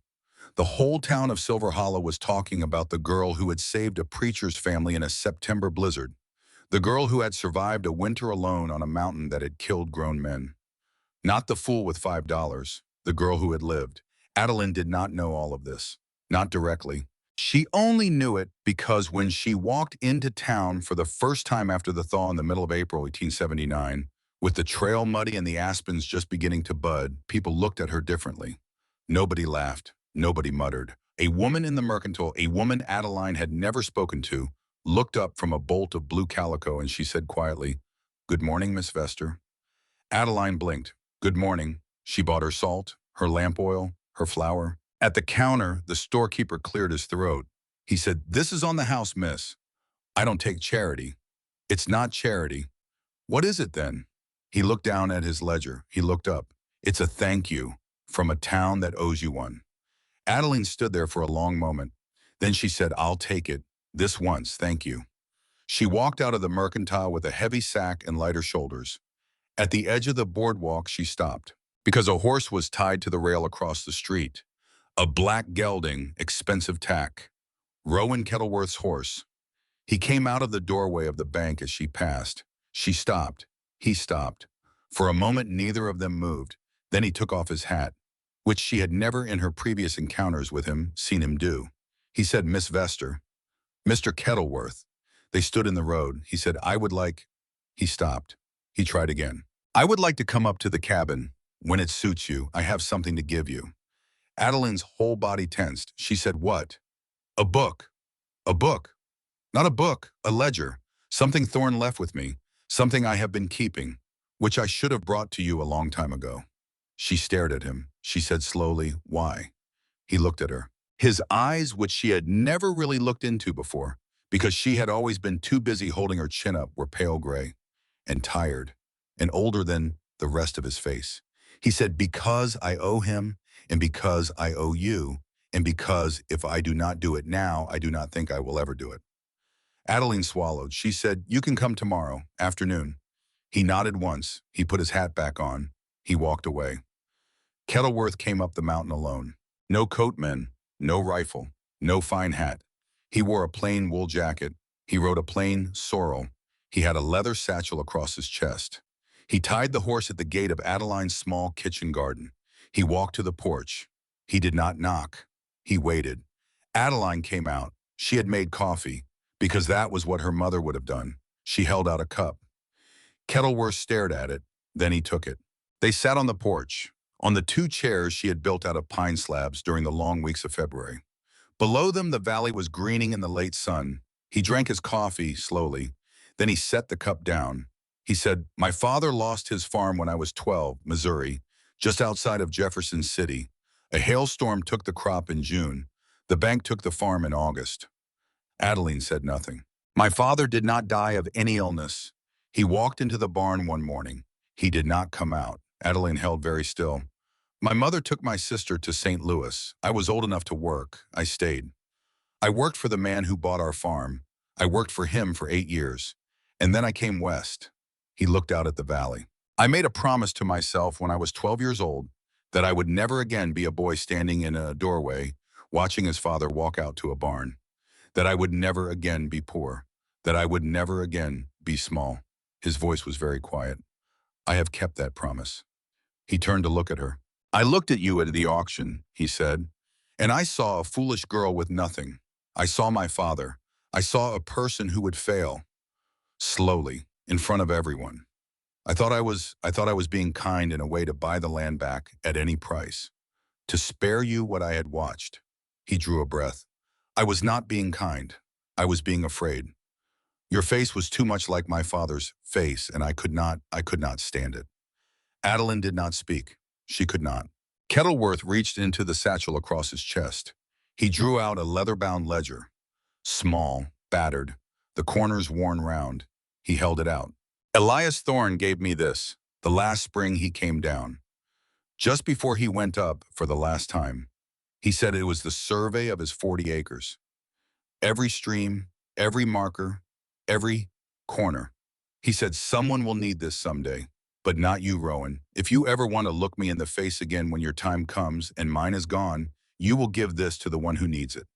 the whole town of Silver Hollow was talking about the girl who had saved a preacher's family in a September blizzard, the girl who had survived a winter alone on a mountain that had killed grown men. Not the fool with $5, the girl who had lived. Adeline did not know all of this, not directly. She only knew it because when she walked into town for the first time after the thaw in the middle of April 1879, with the trail muddy and the aspens just beginning to bud, people looked at her differently. Nobody laughed. Nobody muttered. A woman in the mercantile, a woman Adeline had never spoken to, looked up from a bolt of blue calico and she said quietly, "Good morning, Miss Vester." Adeline blinked. "Good morning." She bought her salt, her lamp oil, her flour. At the counter, the storekeeper cleared his throat. He said, "This is on the house, miss. I don't take charity." "It's not charity." "What is it then?" He looked down at his ledger. He looked up. "It's a thank you from a town that owes you one." Adeline stood there for a long moment. Then she said, "I'll take it. This once, thank you." She walked out of the mercantile with a heavy sack and lighter shoulders. At the edge of the boardwalk, she stopped, because a horse was tied to the rail across the street. A black gelding, expensive tack. Rowan Kettleworth's horse. He came out of the doorway of the bank as she passed. She stopped. He stopped. For a moment, neither of them moved. Then he took off his hat, which she had never in her previous encounters with him seen him do. He said, "Miss Vester." "Mr. Kettleworth." They stood in the road. He said, "I would like—" He stopped. He tried again. "I would like to come up to the cabin. When it suits you, I have something to give you." Adeline's whole body tensed. She said, "What?" "A book." "A book?" "Not a book, a ledger. Something Thorne left with me. Something I have been keeping, which I should have brought to you a long time ago." She stared at him. She said slowly, "Why?" He looked at her. His eyes, which she had never really looked into before, because she had always been too busy holding her chin up, were pale gray and tired and older than the rest of his face. He said, "Because I owe him, and because I owe you, and because if I do not do it now, I do not think I will ever do it." Adeline swallowed. She said, "You can come tomorrow, afternoon." He nodded once. He put his hat back on. He walked away. Kettleworth came up the mountain alone. No coatmen, no rifle, no fine hat. He wore a plain wool jacket. He rode a plain sorrel. He had a leather satchel across his chest. He tied the horse at the gate of Adeline's small kitchen garden. He walked to the porch. He did not knock. He waited. Adeline came out. She had made coffee, because that was what her mother would have done. She held out a cup. Kettleworth stared at it, then he took it. They sat on the porch, on the two chairs she had built out of pine slabs during the long weeks of February. Below them, the valley was greening in the late sun. He drank his coffee slowly. Then he set the cup down. He said, "My father lost his farm when I was 12, Missouri, just outside of Jefferson City. A hailstorm took the crop in June. The bank took the farm in August." Adeline said nothing. "My father did not die of any illness. He walked into the barn one morning. He did not come out." Adeline held very still. "My mother took my sister to St. Louis. I was old enough to work. I stayed. I worked for the man who bought our farm. I worked for him for 8 years. And then I came west." He looked out at the valley. "I made a promise to myself when I was 12 years old that I would never again be a boy standing in a doorway watching his father walk out to a barn. That I would never again be poor. That I would never again be small." His voice was very quiet. "I have kept that promise." He turned to look at her. "I looked at you at the auction," he said, "and I saw a foolish girl with nothing. I saw my father. I saw a person who would fail. Slowly, in front of everyone. I thought I was being kind in a way to buy the land back at any price. To spare you what I had watched." He drew a breath. "I was not being kind. I was being afraid. Your face was too much like my father's face, and I could not stand it." Adeline did not speak. She could not. Kettleworth reached into the satchel across his chest. He drew out a leather-bound ledger. Small, battered, the corners worn round. He held it out. "Elias Thorne gave me this, the last spring he came down. Just before he went up for the last time. He said it was the survey of his 40 acres. Every stream, every marker, every corner. He said, someone will need this someday, but not you, Rowan. If you ever want to look me in the face again when your time comes and mine is gone, you will give this to the one who needs it."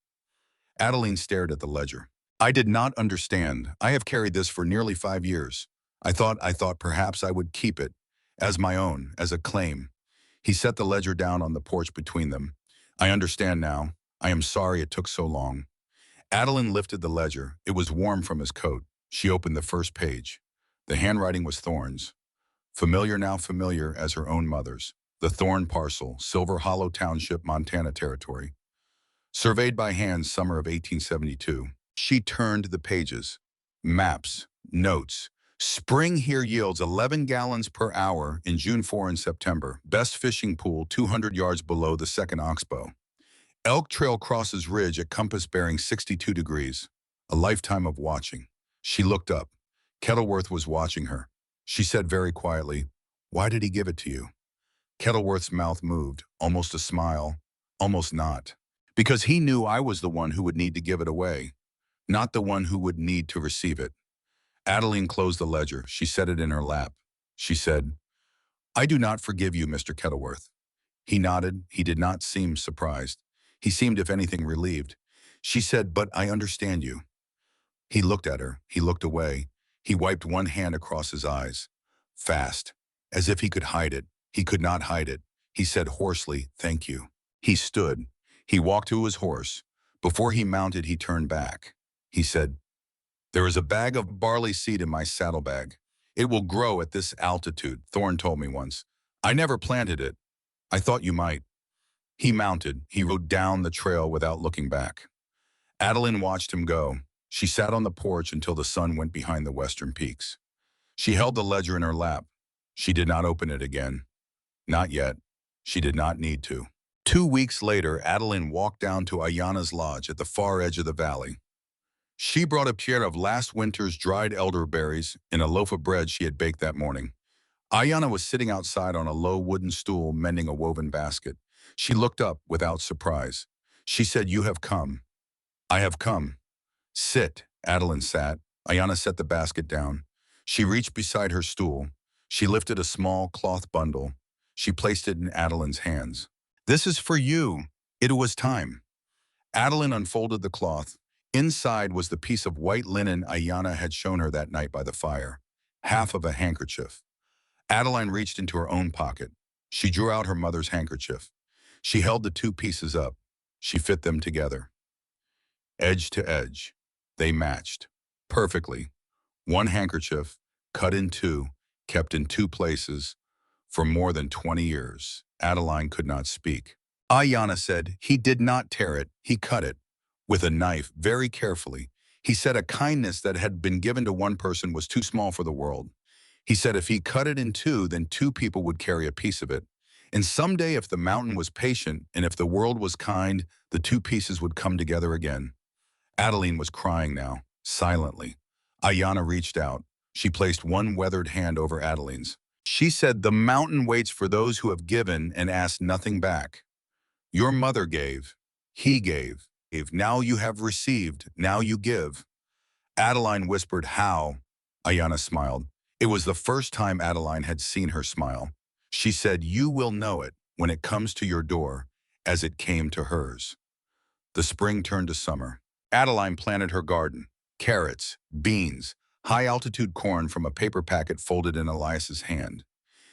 Adeline stared at the ledger. "I did not understand. I have carried this for nearly 5 years. I thought perhaps I would keep it as my own, as a claim." He set the ledger down on the porch between them. "I understand now. I am sorry it took so long." Adeline lifted the ledger. It was warm from his coat. She opened the first page. The handwriting was Thorne's. Familiar now familiar as her own mother's. The Thorne parcel, Silver Hollow Township, Montana Territory. Surveyed by hand, summer of 1872. She turned the pages. Maps, notes. Spring here yields 11 gallons per hour in June 4 and September. Best fishing pool 200 yards below the second oxbow. Elk Trail crosses ridge at compass bearing 62 degrees. A lifetime of watching. She looked up. Kettleworth was watching her. She said very quietly, "Why did he give it to you?" Kettleworth's mouth moved, almost a smile, almost not. "Because he knew I was the one who would need to give it away, not the one who would need to receive it." Adeline closed the ledger. She set it in her lap. She said, "I do not forgive you, Mr. Kettleworth." He nodded. He did not seem surprised. He seemed, if anything, relieved. She said, "But I understand you." He looked at her. He looked away. He wiped one hand across his eyes. Fast, as if he could hide it. He could not hide it. He said hoarsely, "Thank you." He stood. He walked to his horse. Before he mounted, he turned back. He said, "There is a bag of barley seed in my saddlebag. It will grow at this altitude, Thorne told me once. I never planted it. I thought you might." He mounted. He rode down the trail without looking back. Adeline watched him go. She sat on the porch until the sun went behind the western peaks. She held the ledger in her lap. She did not open it again. Not yet. She did not need to. 2 weeks later, Adeline walked down to Ayanna's lodge at the far edge of the valley. She brought a tier of last winter's dried elderberries in a loaf of bread she had baked that morning. Ayanna was sitting outside on a low wooden stool mending a woven basket. She looked up without surprise. She said, "You have come." "I have come." "Sit." Adeline sat. Ayanna set the basket down. She reached beside her stool. She lifted a small cloth bundle. She placed it in Adeline's hands. "This is for you." It was time. Adeline unfolded the cloth. Inside was the piece of white linen Ayana had shown her that night by the fire, half of a handkerchief. Adeline reached into her own pocket. She drew out her mother's handkerchief. She held the two pieces up. She fit them together. Edge to edge. They matched. Perfectly. One handkerchief, cut in two, kept in two places, for more than 20 years. Adeline could not speak. Ayana said, "He did not tear it, he cut it. With a knife, very carefully. He said a kindness that had been given to one person was too small for the world. He said if he cut it in two, then two people would carry a piece of it. And someday if the mountain was patient and if the world was kind, the two pieces would come together again." Adeline was crying now, silently. Ayana reached out. She placed one weathered hand over Adeline's. She said, "The mountain waits for those who have given and asked nothing back. Your mother gave. He gave. Now you have received. Now you give." Adeline whispered, "How?" Ayana smiled. It was the first time Adeline had seen her smile. She said, "You will know it when it comes to your door, as it came to hers." The spring turned to summer. Adeline planted her garden. Carrots, beans, high-altitude corn from a paper packet folded in Elias's hand.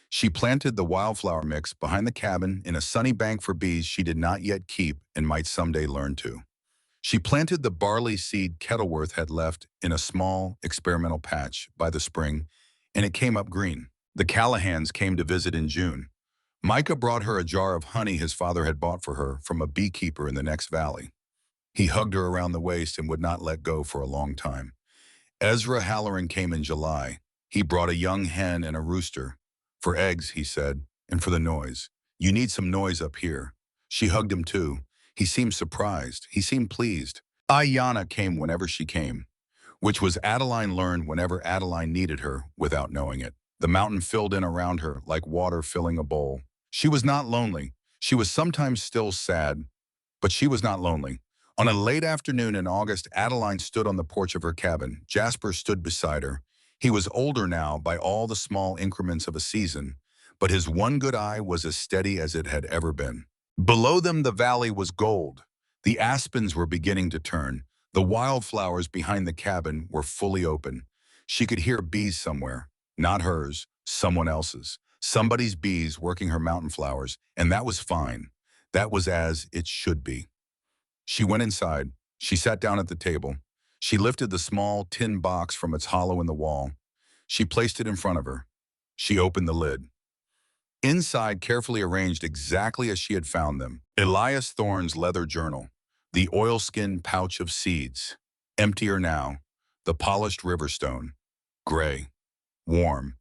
She planted the wildflower mix behind the cabin in a sunny bank for bees she did not yet keep and might someday learn to. She planted the barley seed Kettleworth had left in a small, experimental patch by the spring, and it came up green. The Callahans came to visit in June. Micah brought her a jar of honey his father had bought for her from a beekeeper in the next valley. He hugged her around the waist and would not let go for a long time. Ezra Halloran came in July. He brought a young hen and a rooster. "For eggs," he said, "and for the noise. You need some noise up here." She hugged him too. He seemed surprised. He seemed pleased. Ayana came whenever she came, which was Adeline learned whenever Adeline needed her without knowing it. The mountain filled in around her like water filling a bowl. She was not lonely. She was sometimes still sad, but she was not lonely. On a late afternoon in August, Adeline stood on the porch of her cabin. Jasper stood beside her. He was older now by all the small increments of a season, but his one good eye was as steady as it had ever been. Below them, the valley was gold. The aspens were beginning to turn. The wildflowers behind the cabin were fully open. She could hear bees somewhere, not hers, someone else's. Somebody's bees working her mountain flowers, and that was fine. That was as it should be. She went inside. She sat down at the table. She lifted the small tin box from its hollow in the wall. She placed it in front of her. She opened the lid. Inside, carefully arranged exactly as she had found them, Elias Thorne's leather journal, the oilskin pouch of seeds, emptier now, the polished river stone, gray, warm,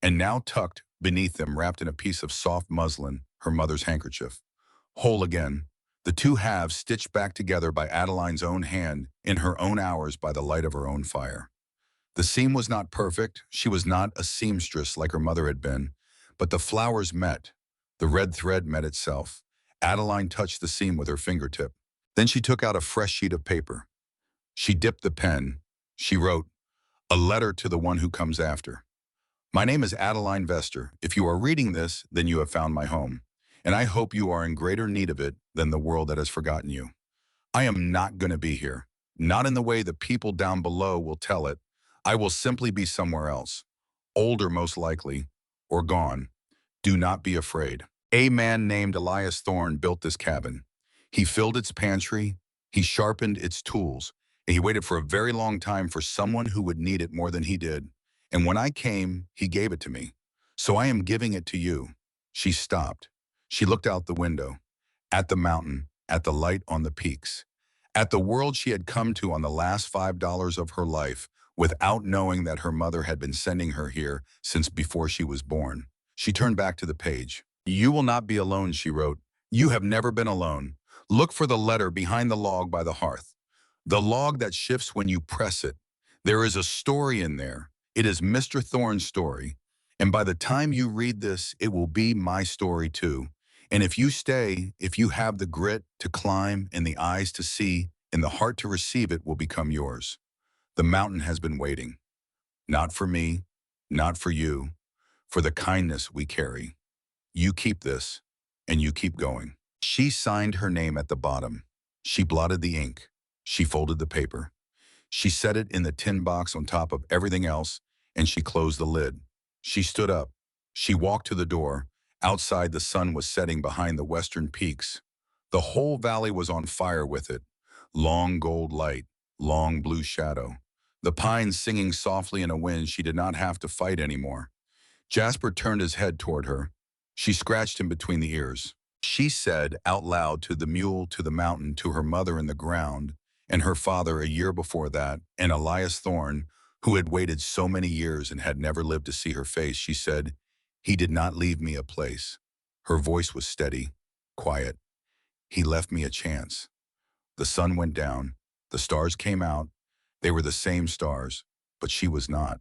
and now tucked beneath them, wrapped in a piece of soft muslin, her mother's handkerchief. Whole again, the two halves stitched back together by Adeline's own hand in her own hours by the light of her own fire. The seam was not perfect. She was not a seamstress like her mother had been, but the flowers met. The red thread met itself. Adeline touched the seam with her fingertip. Then she took out a fresh sheet of paper. She dipped the pen. She wrote, "A letter to the one who comes after. My name is Adeline Vester. If you are reading this, then you have found my home, and I hope you are in greater need of it than the world that has forgotten you. I am not going to be here, not in the way the people down below will tell it. I will simply be somewhere else, older most likely, or gone. Do not be afraid." A man named Elias Thorne built this cabin. He filled its pantry, he sharpened its tools, and he waited for a very long time for someone who would need it more than he did. And when I came, he gave it to me. So I am giving it to you. She stopped. She looked out the window, at the mountain, at the light on the peaks, at the world she had come to on the last $5 of her life, without knowing that her mother had been sending her here since before she was born. She turned back to the page. "You will not be alone," she wrote. "You have never been alone. Look for the letter behind the log by the hearth. The log that shifts when you press it. There is a story in there. It is Mr. Thorne's story. And by the time you read this, it will be my story too. And if you stay, if you have the grit to climb and the eyes to see and the heart to receive, it will become yours. The mountain has been waiting. Not for me, not for you, for the kindness we carry. You keep this, and you keep going." She signed her name at the bottom. She blotted the ink. She folded the paper. She set it in the tin box on top of everything else, and she closed the lid. She stood up. She walked to the door. Outside, the sun was setting behind the western peaks. The whole valley was on fire with it. Long gold light, long blue shadow. The pines singing softly in a wind she did not have to fight anymore. Jasper turned his head toward her. She scratched him between the ears. She said out loud to the mule, to the mountain, to her mother in the ground, and her father a year before that, and Elias Thorne, who had waited so many years and had never lived to see her face, she said, "He did not leave me a place." Her voice was steady, quiet. "He left me a chance." The sun went down. The stars came out. They were the same stars, but she was not.